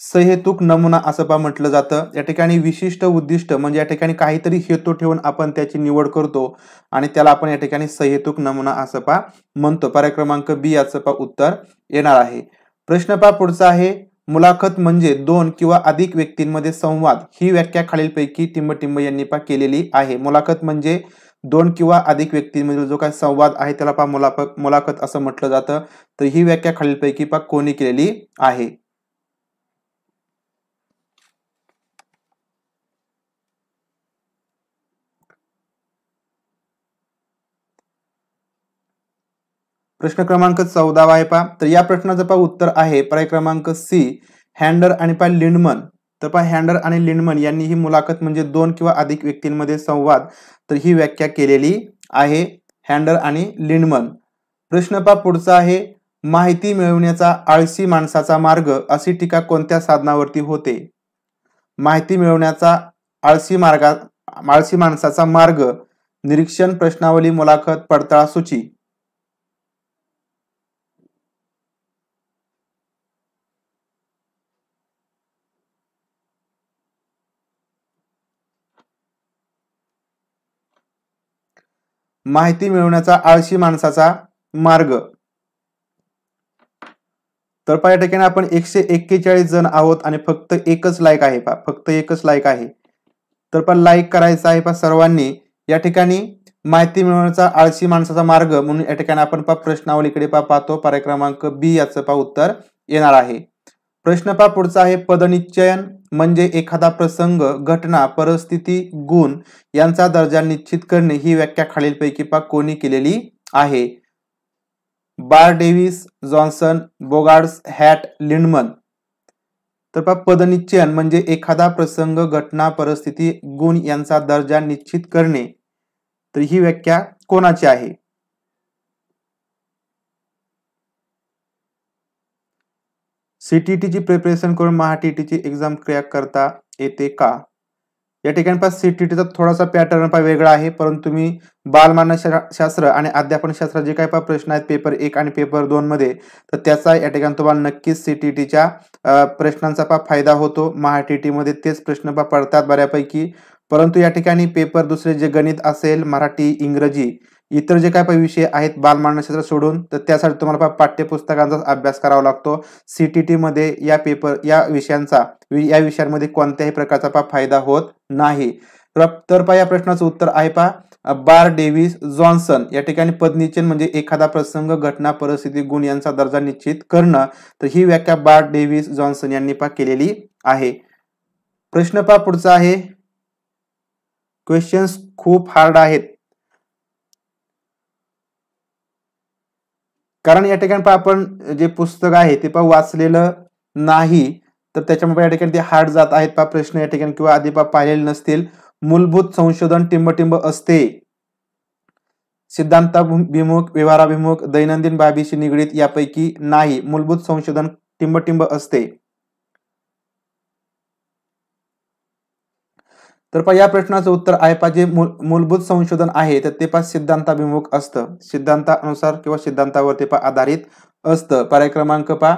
सहेतुक नमुना असं पहा म्हटलं जातं. या ठिकाणी विशिष्ट उद्दिष्ट म्हणजे या ठिकाणी काहीतरी हेतू ठेवून आपण त्याची निवड करतो आणि त्याला आपण या ठिकाणी सहेतुक नमुना असं पहा म्हणतो. पर्याय क्रमांक बी याचं पहा उत्तर येणार आहे. प्रश्न पहा पुढचा आहे, मुलाखत म्हणजे दोन किंवा अधिक व्यक्तींमध्ये संवाद. ही व्याख्या खालीलपैकी टिंबटिंब यांनी पहा केलेली आहे. मुलाखत म्हणजे दोन किंवा अधिक व्यक्तींमधील जो काही संवाद आहे त्याला पहा मुलाखत असं म्हटलं जातं. तर ही व्याख्या खालीलपैकी पहा कोणी केलेली आहे. प्रश्न क्रमांक 14 आहे पहा. तर या प्रश्नाचं पहा उत्तर आहे पर्याय क्रमांक सी हँडर आणि पहा लिंडमन. तर पहा हँडर आणि लिंडमन यांनी ही मुलाखत म्हणजे दोन किंवा अधिक व्यक्तींमध्ये संवाद तर ही व्याख्या केलेली आहे. हँडर आणि लिंडमन. प्रश्न पहा पुढचा आहे, माहिती मिळवण्याचा आळशी माणसाचा मार्ग अशी टीका कोणत्या साधनावरती होते. माहिती मिळवण्याचा आळशी माणसाचा मार्ग, निरीक्षण, प्रश्नावली, मुलाखत, पडताळा सूची. माहिती मिळवण्याचा आळशी माणसाचा मार्ग. तर पहा या ठिकाणी आपण 141 जण आहोत आणि फक्त एकच लाईक आहे पहा, फक्त एकच लाईक आहे. तर पहा लाईक करायचं आहे पहा सर्वांनी. या ठिकाणी माहिती मिळवण्याचा आळशी माणसाचा मार्ग म्हणून या ठिकाणी आपण पहा प्रश्नावलीकडे पाहतो. पर्याय क्रमांक बी याचं पहा उत्तर येणार आहे. प्रश्न पहा पुढचा आहे, पदनिश्चयन म्हणजे एखादा प्रसंग, घटना, परिस्थिती, गुण यांचा दर्जा निश्चित करणे. ही व्याख्या खालीलपैकी पहा कोणी केलेली आहे. बार डेव्हिस, जॉन्सन, बोगार्ड्स, हॅट, लिंडमन. तर पहा पदनिश्चयन म्हणजे एखादा प्रसंग, घटना, परिस्थिती, गुण यांचा दर्जा निश्चित करणे. तर ही व्याख्या कोणाची आहे. सीटीटीची प्रिपरेशन करून महाटीटीची एक्झाम क्रॅक करता येते का. या ठिकाणी पहा सीटीटीचा थोडासा पॅटर्न पहा वेगळा आहे, परंतु तुम्ही बालमानसशास्त्र आणि अध्यापनशास्त्र जे काही पहा प्रश्न आहेत पेपर 1 आणि पेपर 2 मध्ये तर त्याचा या ठिकाणी तुम्हाला नक्कीच सीटीटीच्या प्रश्नांचा पहा फायदा होतो. महाटीटी मध्ये तेच प्रश्न पहा पडतात बऱ्यापैकी, परंतु या ठिकाणी पेपर दुसरे जे गणित असेल, मराठी, इंग्रजी, इतर जे काही विषय आहेत बालमानसशास्त्र सोडून तर त्यासाठी तुम्हाला पहा पाठ्यपुस्तकांचा अभ्यास करावा लागतो. सीटीटी मध्ये या विषयांमध्ये कोणत्याही प्रकारचा पहा फायदा होत नाही. तर पहा या प्रश्नाचं उत्तर आहे पहा बार डेव्हिस, जॉन्सन. या ठिकाणी पदनिश्चयन म्हणजे एखादा प्रसंग, घटना, परिस्थिती, गुण यांचा दर्जा निश्चित करणं. तर ही व्याख्या बार डेव्हिस, जॉन्सन यांनी पहा केलेली आहे. प्रश्न पहा पुढचा आहे, क्वेश्चन्स खूप हार्ड आहेत कारण या ठिकाणी पहा आपण जे पुस्तक आहे ते पहा वाचलेलं नाही तर त्याच्यामुळे या ठिकाणी ते हार्ड जात आहेत पहा प्रश्न या ठिकाणी किंवा आधी पहा पाहिलेले नसतील. मूलभूत संशोधन टिंबटिंब असते. सिद्धांताभिमुख, व्यवहाराभिमुख, दैनंदिन बाबीशी निगडीत यापैकी नाही. मूलभूत संशोधन टिंबटिंब असते. तर पहा या प्रश्नाचं उत्तर आहे पहा जे मूलभूत संशोधन आहे तर ते पहा सिद्धांताभिमुख असतं. सिद्धांतानुसार किंवा सिद्धांतावरती पहा आधारित असतं. पर्याय क्रमांक पहा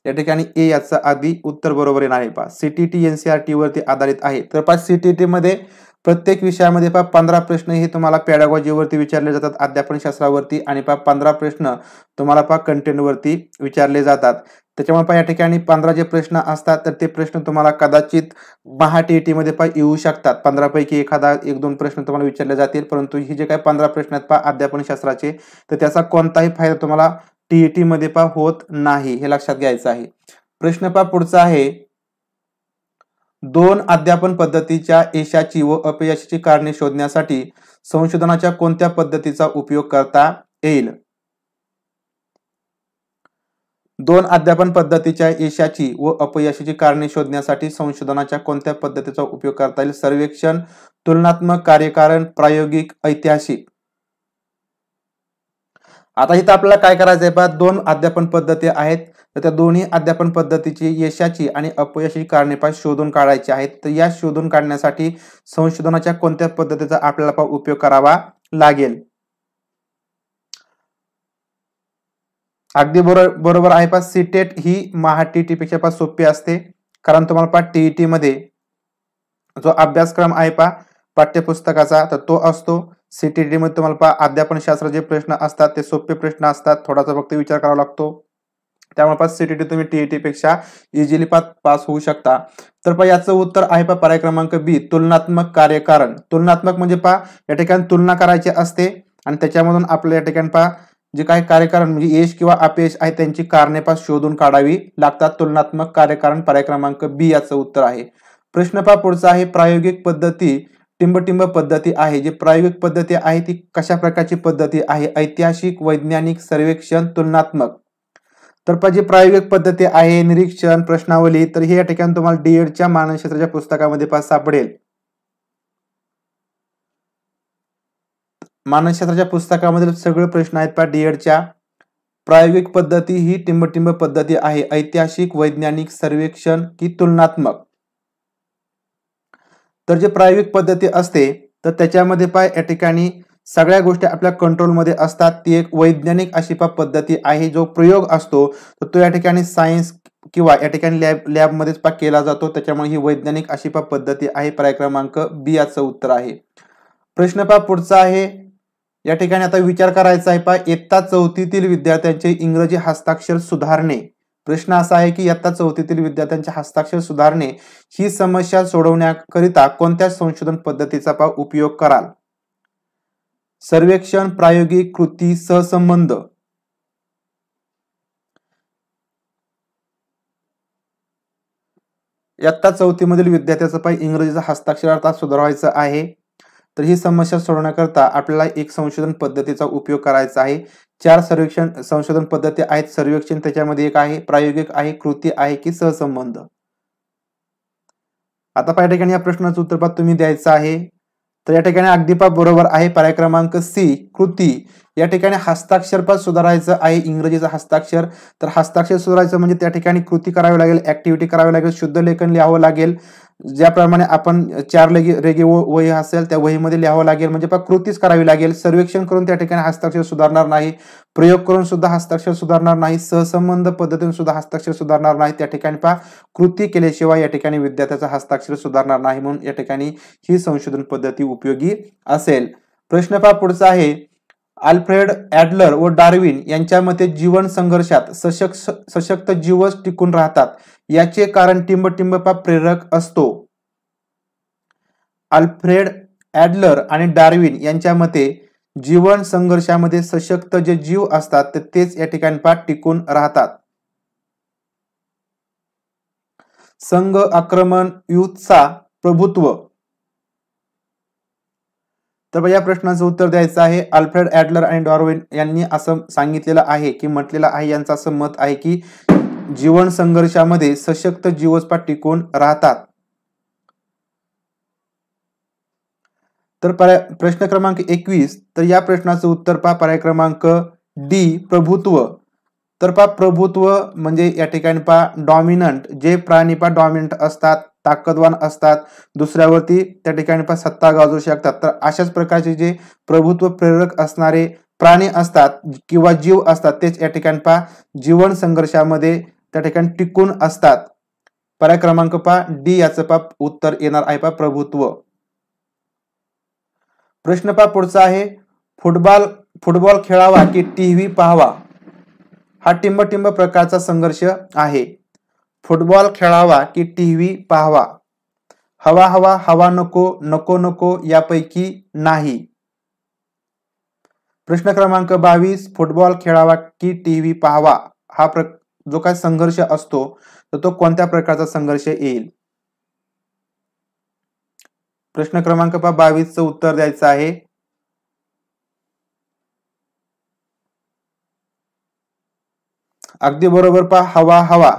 या ठिकाणी ए याचं आधी उत्तर बरोबर येणार आहे. पहा सीटीटी एनसीआरटी वरती आधारित आहे. तर पहा सीटीटी मध्ये प्रत्येक विषयामध्ये पहा 15 प्रश्न हे तुम्हाला पेडागॉजीवरती विचारले जातात, अध्यापनशास्त्रावरती, आणि पहा 15 प्रश्न तुम्हाला पहा कंटेंट वरती विचारले जातात. त्याच्यामुळे पहा या ठिकाणी 15 जे प्रश्न असतात तर ते प्रश्न तुम्हाला कदाचित महाटीईटी मध्ये पहा येऊ शकतात. 15 पैकी एखादा 1-2 प्रश्न तुम्हाला विचारले जातील, परंतु ही जे काही 15 प्रश्न आहेत पहा अध्यापनशास्त्राचे तर त्याचा कोणताही फायदा तुम्हाला टीईटी मध्ये पहा होत नाही, हे लक्षात घ्यायचं आहे. प्रश्न पहा पुढचा आहे, दोन अध्यापन पद्धतीच्या यशाची व अपयशाची कारणे शोधण्यासाठी संशोधनाच्या कोणत्या पद्धतीचा उपयोग करता येईल? दोन अध्यापन पद्धतीच्या यशाची व अपयशाची कारणे शोधण्यासाठी संशोधनाच्या कोणत्या पद्धतीचा उपयोग करता येईल? सर्वेक्षण, तुलनात्मक, कार्यकारण, प्रायोगिक, ऐतिहासिक. आता इथं आपल्याला काय करायचं आहे पहा, दोन अध्यापन पद्धती आहेत, तर त्या दोन्ही अध्यापन पद्धतीची यशाची आणि अपयशाची कारणे पहा शोधून काढायची आहेत. तर या शोधून काढण्यासाठी संशोधनाच्या कोणत्या पद्धतीचा आपल्याला पहा उपयोग करावा लागेल? अगदी बरोबर आहे पहा, सीटेट ही महाटीटी पेक्षा पहा सोपी असते, कारण तुम्हाला पहा टीईटी मध्ये जो अभ्यासक्रम आहे पहा पाठ्यपुस्तकाचा तर तो असतो. सीटीटी मध्ये तुम्हाला पहा अध्यापनशास्त्र जे प्रश्न असतात ते सोपे प्रश्न असतात, थोडासा फक्त विचार करावा लागतो. त्यामुळे पहा सीटीटी तुम्ही टीईटी पेक्षा इझिली पास होऊ शकता. तर पहा याचं उत्तर आहे पहा पर्याय क्रमांक बी, तुलनात्मक कार्यकारण. तुलनात्मक म्हणजे पहा या ठिकाणी तुलना करायची असते आणि त्याच्यामधून आपल्या या ठिकाणी पहा जे काही कार्यकारण म्हणजे यश किंवा अपयश आहे त्यांची कारणे पहा शोधून काढावी लागतात. तुलनात्मक कार्यकारण पर्याय क्रमांक बी याचं उत्तर आहे. प्रश्न पहा पुढचा आहे, प्रायोगिक पद्धती टिंबटिंब पद्धती आहे. जी प्रायोगिक पद्धती आहे ती कशा प्रकारची पद्धती आहे? ऐतिहासिक, वैज्ञानिक, सर्वेक्षण, तुलनात्मक. तर पहा जी प्रायोगिक पद्धती आहे, निरीक्षण, प्रश्नावली, तर हे या ठिकाणी तुम्हाला डीएडच्या मानसशास्त्राच्या पुस्तकामध्ये पहा सापडेल. मानसशास्त्राच्या पुस्तकामधील सगळे प्रश्न आहेत पहा डीएडच्या. प्रायोगिक पद्धती ही टिंबटिंब पद्धती आहे. ऐतिहासिक, वैज्ञानिक, सर्वेक्षण की तुलनात्मक. तर जे प्रायोगिक पद्धती असते तर त्याच्यामध्ये पहा या ठिकाणी सगळ्या गोष्टी आपल्या कंट्रोलमध्ये असतात. ती एक वैज्ञानिक अशी पद्धती आहे. जो प्रयोग असतो तर तो या ठिकाणी सायन्स किंवा या ठिकाणी लॅबमध्येच पहा केला जातो, त्याच्यामुळे ही वैज्ञानिक अशी पद्धती आहे. पर्याय क्रमांक बी याचं उत्तर आहे. प्रश्न पहा पुढचा आहे, या ठिकाणी आता विचार करायचा आहे पहा, इयत्ता चौथीतील विद्यार्थ्यांचे इंग्रजी हस्ताक्षर सुधारणे. प्रश्न असा आहे की इयत्ता चौथीतील विद्यार्थ्यांचे हस्ताक्षर सुधारणे ही समस्या सोडवण्याकरिता कोणत्या संशोधन पद्धतीचा पहा उपयोग कराल? सर्वेक्षण, प्रायोगिक, कृती, सहसंबंध. इयत्ता चौथीमधील विद्यार्थ्याचं पहा इंग्रजीचा हस्ताक्षर आता सुधारायचं आहे, तर ही समस्या सोडवण्याकरता आपल्याला एक संशोधन पद्धतीचा उपयोग करायचा आहे. 4 सर्वेक्षण संशोधन पद्धती आहेत. सर्वेक्षण त्याच्यामध्ये एक आहे, प्रायोगिक आहे, कृती आहे की सहसंबंध. आता पहा या ठिकाणी या प्रश्नाचं उत्तर पहा तुम्ही द्यायचं आहे. तर या ठिकाणी अगदी पहा बरोबर आहे पर्याय क्रमांक सी, कृती. या ठिकाणी हस्ताक्षर पहा सुधारायचं आहे, इंग्रजीचं हस्ताक्षर. तर हस्ताक्षर सुधारायचं म्हणजे त्या ठिकाणी कृती करावी लागेल, ऍक्टिव्हिटी करावी लागेल, शुद्ध लेखन लिहावं लागेल. ज्याप्रमाणे आपण 4 रेगे वही असेल त्या वहीमध्ये लिहावं लागेल, म्हणजे पहा कृतीच करावी लागेल. सर्वेक्षण करून त्या ठिकाणी हस्ताक्षर सुधारणार नाही, प्रयोग करून सुद्धा हस्ताक्षर सुधारणार नाही, सहसंबंध पद्धतीने सुद्धा हस्ताक्षर सुधारणार नाही. त्या ठिकाणी पहा कृती केल्याशिवाय या ठिकाणी विद्यार्थ्याचं हस्ताक्षर सुधारणार नाही, म्हणून या ठिकाणी ही संशोधन पद्धती उपयोगी असेल. प्रश्न पहा पुढचा आहे, अल्फ्रेड ऍडलर व डार्विन यांच्या मते जीवन संघर्षात सशक्त जीवच टिकून राहतात, याचे कारण टिंबटिंब प्रेरक असतो. अल्फ्रेड ऍडलर आणि डार्विन यांच्या मते जीवन संघर्षामध्ये सशक्त जे जीव असतात तर तेच या ठिकाणी टिकून राहतात. संघ, आक्रमण, युथचा प्रभुत्व. तर या प्रश्नाचं उत्तर द्यायचं आहे. अल्फ्रेड ऍडलर आणि डार्विन यांनी असं सांगितलेलं आहे की म्हटलेलं आहे, यांचं असं मत आहे की जीवन संघर्षामध्ये सशक्त जीवच टिकून राहतात. तर प्रश्न क्रमांक 21, तर या प्रश्नाचं उत्तर पहा पर्याय क्रमांक डी, प्रभुत्व. तर पहा प्रभुत्व म्हणजे या ठिकाणी पहा डॉमिनंट, जे प्राणी डॉमिनंट असतात, ताकदवान असतात, दुसऱ्यावरती त्या ठिकाणी पहा सत्ता गाजवू शकतात. तर अशाच प्रकारचे जे प्रभुत्व प्रेरक असणारे प्राणी असतात किंवा जीव असतात तेच या ठिकाणी पहा जीवन संघर्षामध्ये त्या ठिकाणी टिकून असतात. पर्याय क्रमांक पहा डी याचं पहा उत्तर येणार आहे पहा प्रभुत्व. प्रश्न पहा पुढचा आहे, फुटबॉल खेळावा की टीव्ही पाहावा? हा टिंबटिंब प्रकारचा संघर्ष आहे. फुटबॉल खेळावा की टीव्ही पाहावा? हवा हवा, हवा नको, नको नको यापैकी नाही. प्रश्न क्रमांक 22, फुटबॉल खेळावा की टीव्ही पाहावा हा जो काय संघर्ष असतो तर तो कोणत्या प्रकारचा संघर्ष येईल? प्रश्न क्रमांक 22 चं उत्तर द्यायचं आहे अगदी बरोबर हवा हवा.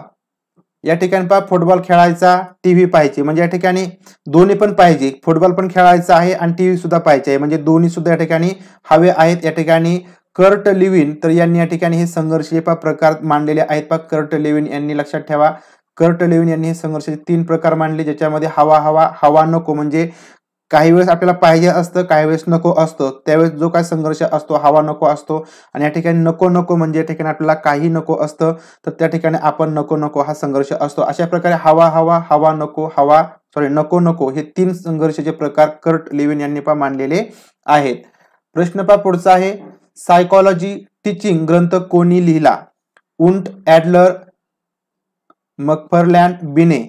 या ठिकाणी फुटबॉल खेळायचा, टीव्ही पाहायची, म्हणजे या ठिकाणी दोन्ही पण पाहिजे. फुटबॉल पण खेळायचा आहे आणि टीव्ही सुद्धा पाहायचे आहे, म्हणजे दोन्ही सुद्धा या ठिकाणी हवे आहेत. या ठिकाणी कर्ट लिव्हिन तर यांनी या ठिकाणी हे संघर्षीय प्रकार मांडलेले आहेत. कर्ट लिव्हिन यांनी लक्षात ठेवा, कर्ट लिव्हिन यांनी हे संघर्षाचे 3 प्रकार मांडले, ज्याच्यामध्ये हवा हवा, हवा नको, म्हणजे काही वेळेस आपल्याला पाहिजे असतं, काही वेळेस नको असतं. त्यावेळेस जो काय संघर्ष असतो हवा नको असतो, आणि या ठिकाणी नको नको म्हणजे या ठिकाणी आपल्याला काही नको असतं, तर त्या ठिकाणी आपण नको नको हा संघर्ष असतो. अशा प्रकारे हवा हवा, हवा नको, नको नको हे 3 संघर्षाचे प्रकार कर्ट लिव्हिन यांनी मांडलेले आहेत. प्रश्न पुढचा आहे, सायकॉलॉजी टीचिंग ग्रंथ कोणी लिहिला? उंट, ॲडलर, मॅकफर्लॅन, बिने.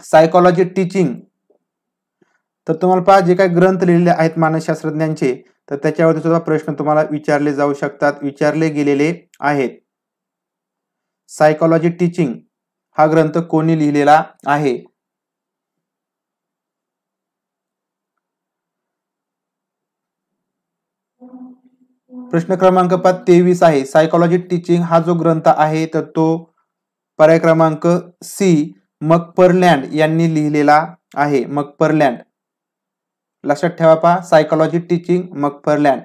सायकॉलॉजी टीचिंग तर तुम्हाला जे काही ग्रंथ लिहिलेले आहेत मानसशास्त्रज्ञांचे, तर त्याच्यावरती सुद्धा प्रश्न तुम्हाला विचारले जाऊ शकतात, विचारले गेलेले आहेत. सायकॉलॉजी टीचिंग हा ग्रंथ कोणी लिहिलेला आहे? प्रश्न क्रमांक 23 आहे, सायकॉलॉजी टीचिंग हा जो ग्रंथ आहे तर तो पर्याय क्रमांक सी मॅकफर्लॅन यांनी लिहिलेला आहे. मॅकफर्लॅन, लक्षात ठेवा सायकॉलॉजी टीचिंग मॅकफर्लॅन.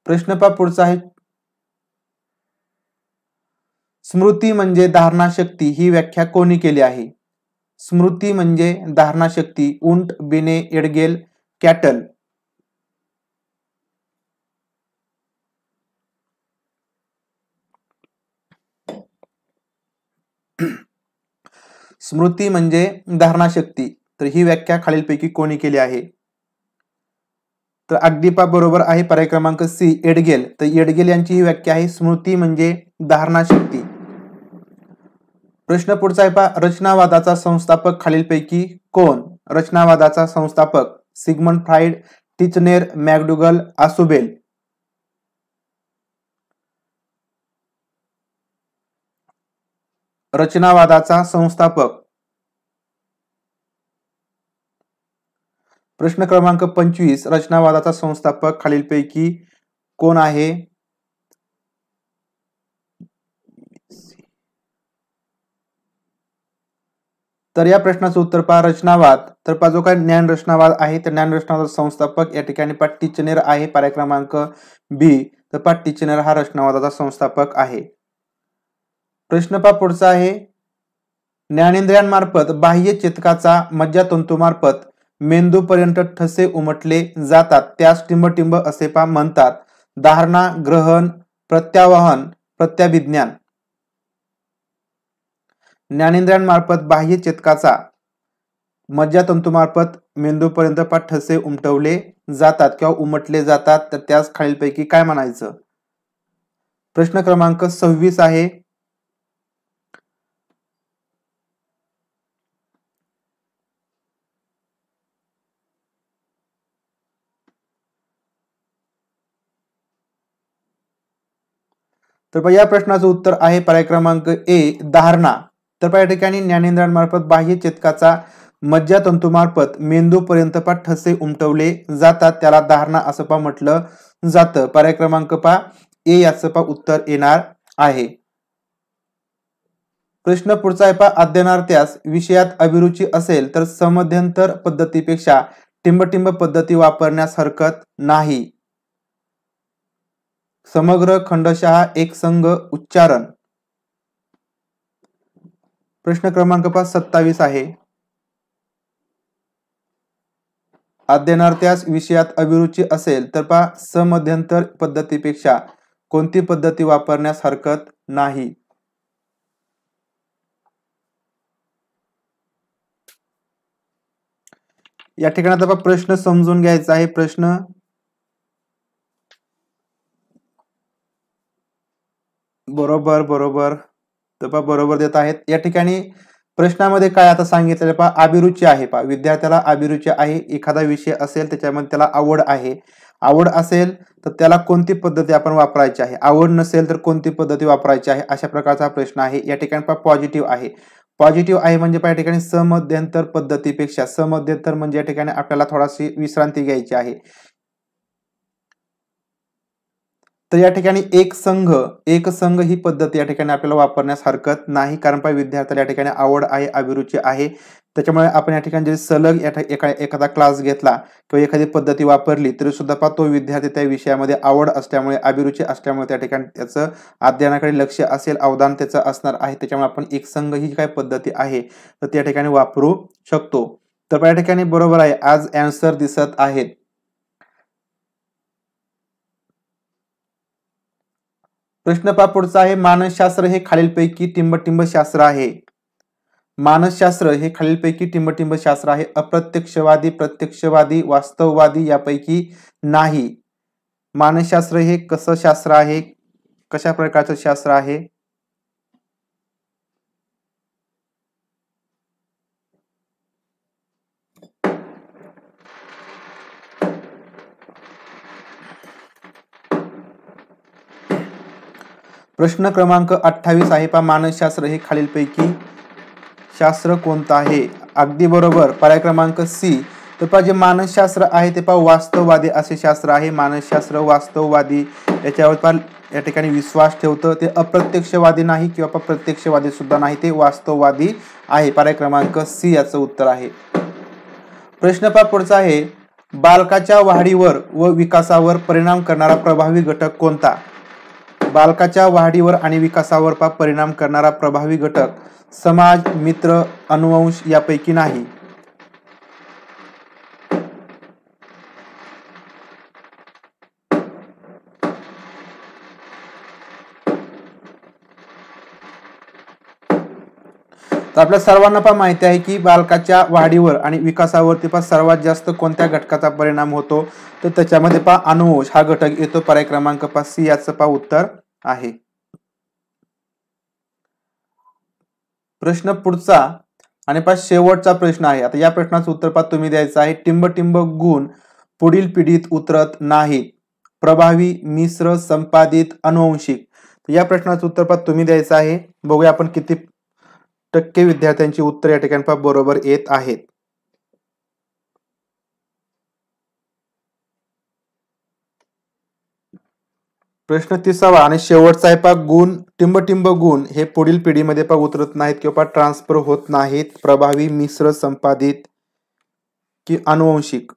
प्रश्न पुढचा आहे, स्मृती म्हणजे धारणाशक्ती ही व्याख्या कोणी केली आहे? स्मृती म्हणजे धारणाशक्ती, उंट, बिने, एडगेल, कॅटल. स्मृती म्हणजे धारणाशक्ती, तर ही व्याख्या खालीलपैकी कोणी केली आहे? तर अगदी बरोबर आहे पर्याय क्रमांक सी एडगेल. तर एडगेल यांची ही व्याख्या आहे, स्मृती म्हणजे धारणाशक्ती. प्रश्न पुढचा आहे, रचनावादाचा संस्थापक खालीलपैकी कोण? रचनावादाचा संस्थापक सिगमंड फ्राइड, टिचनेर, मॅकडुगल, आसुबेल. रचनावादाचा संस्थापक. प्रश्न क्रमांक 25, रचनावादाचा संस्थापक खालीलपैकी कोण आहे? तर या प्रश्नाचं उत्तर रचनावाद. तर जो काय ज्ञान रचनावाद आहे तर ज्ञान रचनावादाचा संस्थापक या ठिकाणी टिचनेर आहे. पर्याय क्रमांक बी. तर टिचनेर हा रचनावादाचा संस्थापक आहे. प्रश्न पुढचा आहे, ज्ञानेंद्रियांमार्फत बाह्य चेतकाचा मज्जातंतूमार्फत मेंदूपर्यंत ठसे उमटले जातात, त्यास टिंबटिंब असे म्हणतात. धारणा, ग्रहण, प्रत्यावाहन, प्रत्याभिज्ञान. ज्ञानेंद्रियांमार्फत बाह्य चेतकाचा मज्जातंतूमार्फत मेंदूपर्यंत ठसे उमटवले जातात किंवा उमटले जातात, तर त्यास खालीलपैकी काय म्हणायचं? प्रश्न क्रमांक 26 आहे, तर या प्रश्नाचं उत्तर आहे पर्याय क्रमांक ए धारणा. तर या ठिकाणी ज्ञानेंद्रियांमार्फत बाह्य चेतकाचा मज्जातंतूमार्फत मेंदूपर्यंत ठसे उमटवले जातात, त्याला धारणा असं म्हटलं जातं. पर्याय क्रमांक ए याचं उत्तर येणार आहे. प्रश्न पुढचा आहे, अध्ययनार्थ्यास विषयात अभिरुची असेल तर समध्यंतर पद्धतीपेक्षा टिंबटिंब पद्धती वापरण्यास हरकत नाही. समग्र, खंडशः, एकसंग, उच्चारण. प्रश्न क्रमांक 27 आहे, अध्ययनार्थ्यास विषयात अभिरुची असेल तर समध्यंतर पद्धतीपेक्षा कोणती पद्धती वापरण्यास हरकत नाही. या ठिकाणी आता प्रश्न समजून घ्यायचा आहे. प्रश्न बरोबर बरोबर तर बरोबर देत आहेत. या ठिकाणी प्रश्नामध्ये काय आता सांगितलेलं पहा, अभिरुची आहे पहा, विद्यार्थ्याला अभिरुची आहे, एखादा विषय असेल त्याच्यामध्ये त्याला आवड आहे, आवड असेल तर त्याला कोणती पद्धती आपण वापरायची आहे, आवड नसेल तर कोणती पद्धती वापरायची आहे, अशा प्रकारचा प्रश्न आहे. या ठिकाणी पहा पॉझिटिव्ह आहे. पॉझिटिव्ह आहे म्हणजे या ठिकाणी समध्यंतर पद्धतीपेक्षा, समध्यंतर म्हणजे या ठिकाणी आपल्याला थोडीशी विश्रांती घ्यायची आहे. तर या ठिकाणी एक संघ ही पद्धत या ठिकाणी आपल्याला वापरण्यास हरकत नाही, कारण पहा विद्यार्थ्याला या ठिकाणी आवड आहे, अभिरुची आहे, त्याच्यामुळे आपण या ठिकाणी जरी सलग एखादा क्लास घेतला किंवा एखादी पद्धती वापरली तरी सुद्धा पहा तो विद्यार्थी त्या विषयामध्ये आवड असल्यामुळे, अभिरुची असल्यामुळे त्या ठिकाणी त्याचं अध्ययनाकडे लक्ष असेल, अवधान त्याचं असणार आहे, त्याच्यामुळे आपण एक संघ ही काय पद्धती आहे तर त्या ठिकाणी वापरू शकतो. तर या ठिकाणी बरोबर आहे, आज आन्सर दिसत आहेत. प्रश्न पहा पुढचा आहे, मानसशास्त्र हे खालीलपैकी टिंबटिंब शास्त्र आहे. मानसशास्त्र हे खालीलपैकी टिंबटिंब शास्त्र आहे. अप्रत्यक्षवादी, प्रत्यक्षवादी, वास्तववादी यापैकी नाही. मानसशास्त्र हे कसं शास्त्र आहे, कशा प्रकारचं शास्त्र आहे? प्रश्न क्रमांक 28 आहे पहा, मानसशास्त्र हे खालीलपैकी शास्त्र कोणतं आहे? अगदी बरोबर, पर्याय क्रमांक सी. तर पहा जे मानसशास्त्र आहे ते पहा वास्तववादी असे शास्त्र आहे. मानसशास्त्र वास्तववादी याच्यावर पहा या ठिकाणी विश्वास ठेवतं. ते अप्रत्यक्षवादी नाही किंवा प्रत्यक्षवादी सुद्धा नाही, ते वास्तववादी आहे. पर्याय क्रमांक सी याचं उत्तर आहे. प्रश्न पहा पुढचा आहे, बालकाच्या वाढीवर व विकासावर परिणाम करणारा प्रभावी घटक कोणता? बालकाच्या वाढीवर आणि विकासावर परिणाम करणारा प्रभावी घटक समाज, मित्र, अनुवंश यापैकी नाही. तर आपल्या सर्वांना माहिती आहे की बालकाच्या वाढीवर आणि विकासावरती सर्वात जास्त कोणत्या घटकाचा परिणाम होतो, तर त्याच्यामध्ये अनुवंश हा घटक येतो. पर्याय क्रमांक सी याचं उत्तर आहे. प्रश्न पुढचा आणि शेवटचा प्रश्न आहे. आता या प्रश्नाचं उत्तर तुम्ही द्यायचं आहे. टिंबटिंब गुण पुढील पिढीत उतरत नाहीत. प्रभावी, मिश्र, संपादित, अनुवंशिक. या प्रश्नाचं उत्तर तुम्ही द्यायचं आहे. बघूया आपण किती टक्के विद्यार्थ्यांची उत्तर या ठिकाणी बरोबर येत आहेत. प्रश्न 30वा आणि शेवटचा आहे गुण, टिंबटिंब गुण हे पुढील पिढीमध्ये उतरत नाहीत किंवा ट्रान्सफर होत नाहीत. प्रभावी, मिश्र, संपादित की अनुवंशिक?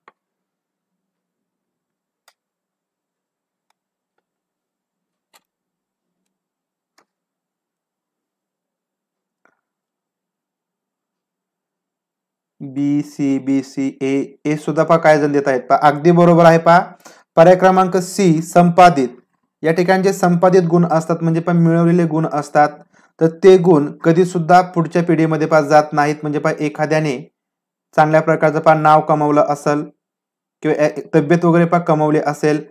बी सी ए सुद्धा काय जण देत आहेत अगदी बरोबर आहे पर्याय क्रमांक सी संपादित. या ठिकाणी जे संपादित गुण असतात म्हणजे मिळवलेले गुण असतात, तर ते गुण कधी सुद्धा पुढच्या पिढीमध्ये जात नाहीत. म्हणजे एखाद्याने चांगल्या प्रकारचं नाव कमवलं असेल किंवा तब्येत वगैरे कमवले असेल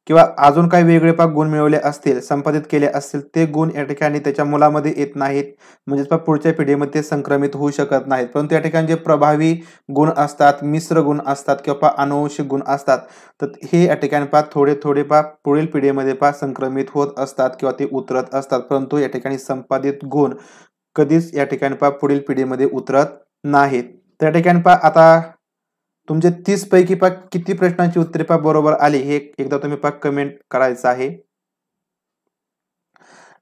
किंवा अजून काही वेगळे गुण मिळवले असतील, संपादित केले असतील, ते गुण या ठिकाणी त्याच्या मुलामध्ये येत नाहीत. म्हणजे पुढच्या पिढीमध्ये संक्रमित होऊ शकत नाहीत. परंतु या ठिकाणी जे प्रभावी गुण असतात, मिश्र गुण असतात किंवा अनुवंशिक गुण असतात, तर हे या ठिकाणी थोडे थोडे पुढील पिढीमध्ये संक्रमित होत असतात किंवा ते उतरत असतात. परंतु या ठिकाणी संपादित गुण कधीच या ठिकाणी पुढील पिढीमध्ये उतरत नाहीत. त्या ठिकाणी आता तुमचे 30 पैकी किती प्रश्नांची उत्तरे बरोबर आली हे एकदा तुम्ही कमेंट करायचं आहे.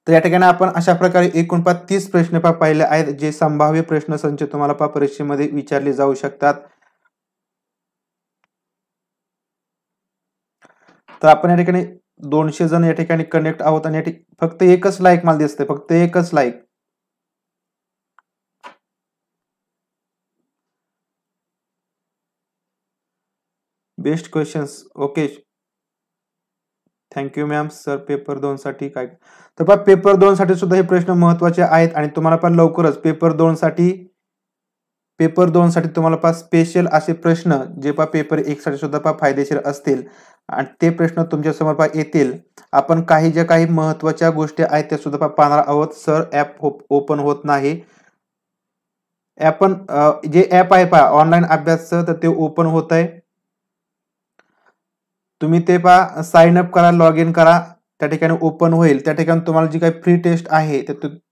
तर या ठिकाणी आपण अशा प्रकारे एकूण 30 प्रश्न पाहिले आहेत, जे संभाव्य प्रश्न संच तुम्हाला परीक्षेमध्ये विचारले जाऊ शकतात. तर आपण या ठिकाणी 200 जण या ठिकाणी कनेक्ट आहोत आणि फक्त एकच लाईक मला दिसतंय, फक्त एकच like. Best questions. Okay, thank you ma'am. Sir paper 2 साठी काय? तर पेपर 2 साठी सुद्धा हे प्रश्न महत्वाचे आहेत आणि तुम्हाला लवकरच पेपर 2 साठी तुम्हाला स्पेशल असे प्रश्न जे पेपर 1 साठी सुद्धा फायदेशीर असतील आणि ते प्रश्न तुमच्या समोर येतील. आपण ज्या काही महत्वाच्या गोष्टी आहेत त्या सुद्धा पाहणार आहोत. सर ऍप ओपन होत नाही. आपण जे ऍप आहे पहा ऑनलाईन अभ्यासचं, तर ते ओपन होत आहे. तुम्ही ते पहा साइन अप करा, लॉग इन करा, त्या ठिकाणी ओपन होईल. त्या ठिकाणी तुम्हाला जी काही फ्री टेस्ट आहे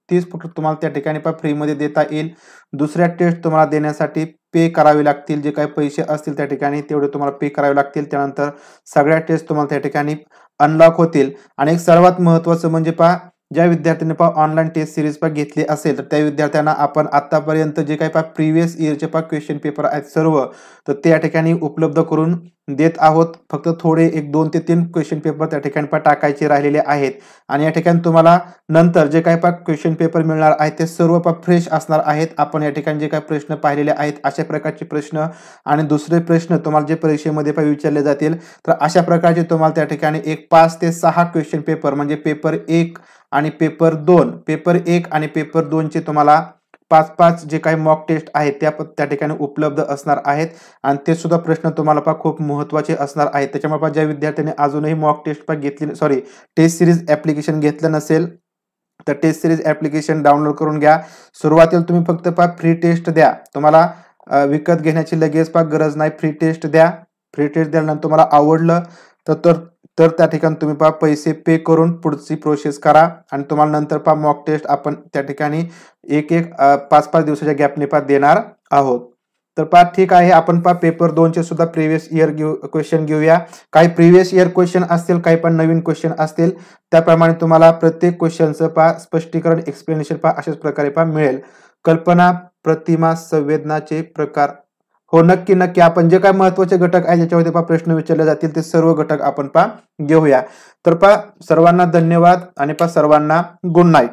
तीच फक्त तुम्हाला त्या ठिकाणी पहा फ्रीमध्ये देता येईल. दुसऱ्या टेस्ट तुम्हाला देण्यासाठी पे करावे लागतील. जे काही पैसे असतील त्या ठिकाणी तेवढे तुम्हाला पे करावे लागतील. त्यानंतर सगळ्या टेस्ट तुम्हाला त्या ठिकाणी अनलॉक होतील. आणि एक सर्वात महत्त्वाचं म्हणजे पहा, ज्या विद्यार्थ्यांनी पहा ऑनलाईन टेस्ट सिरीज पहा घेतली असेल, तर त्या विद्यार्थ्यांना आपण आतापर्यंत जे काही पहा प्रिव्हियस इयरचे पहा क्वेश्चन पेपर आहेत सर्व, तर ते या ठिकाणी उपलब्ध करून देत आहोत. फक्त थोडे एक 2 ते 3 क्वेश्चन पेपर त्या ठिकाणी पहा टाकायचे राहिलेले आहेत. आणि या ठिकाणी तुम्हाला नंतर जे काही पहा क्वेश्चन पेपर मिळणार आहेत ते सर्व पहा फ्रेश असणार आहेत. आपण या ठिकाणी जे काही प्रश्न पाहिलेले आहेत अशा प्रकारचे प्रश्न आणि दुसरे प्रश्न तुम्हाला जे परीक्षेमध्ये पहा विचारले जातील, तर अशा प्रकारचे तुम्हाला त्या ठिकाणी एक 5 ते 6 क्वेश्चन पेपर म्हणजे पेपर 1 आणि पेपर 2, पेपर 1 आणि पेपर 2 चे तुम्हाला 5-5 जे काही मॉक टेस्ट आहेत त्या ठिकाणी उपलब्ध असणार आहेत. आणि ते सुद्धा प्रश्न तुम्हाला पहा खूप महत्त्वाचे असणार आहेत. त्याच्यामुळे पहा ज्या विद्यार्थ्यांनी अजूनही मॉक टेस्ट पहा घेतली, सॉरी टेस्ट सिरीज ॲप्लिकेशन घेतलं नसेल, तर टेस्ट सिरीज ॲप्लिकेशन डाउनलोड करून घ्या. सुरुवातीला तुम्ही फक्त पहा फ्री टेस्ट द्या. तुम्हाला विकत घेण्याची लगेच पहा गरज नाही. फ्री टेस्ट द्या. फ्री टेस्ट दिल्यानंतर तुम्हाला आवडलं तर त्या ठिकाणी तुम्ही पहा पैसे पे करून पुढची प्रोसेस करा. आणि तुम्हाला नंतर पहा मॉक टेस्ट आपण त्या ठिकाणी एक 5-5 दिवसाच्या गॅपने पहा देणार आहोत. तर पहा ठीक आहे, आपण पहा पेपर 2 चे सुद्धा प्रिव्हियस इयर क्वेश्चन घेऊया. काही प्रिव्हियस इयर क्वेश्चन असतील, काही पण नवीन क्वेश्चन असतील. त्याप्रमाणे तुम्हाला प्रत्येक क्वेश्चनचं पहा स्पष्टीकरण, एक्सप्लेनेशन पहा अशाच प्रकारे पहा मिळेल. कल्पना, प्रतिमा, संवेदनाचे प्रकार. हो, नक्की आपण जे काही महत्त्वाचे घटक आहेत ज्याच्यावरती पहा प्रश्न विचारले जातील ते सर्व घटक आपण पहा घेऊया. तर पहा सर्वांना धन्यवाद आणि पहा सर्वांना गुड नाईट.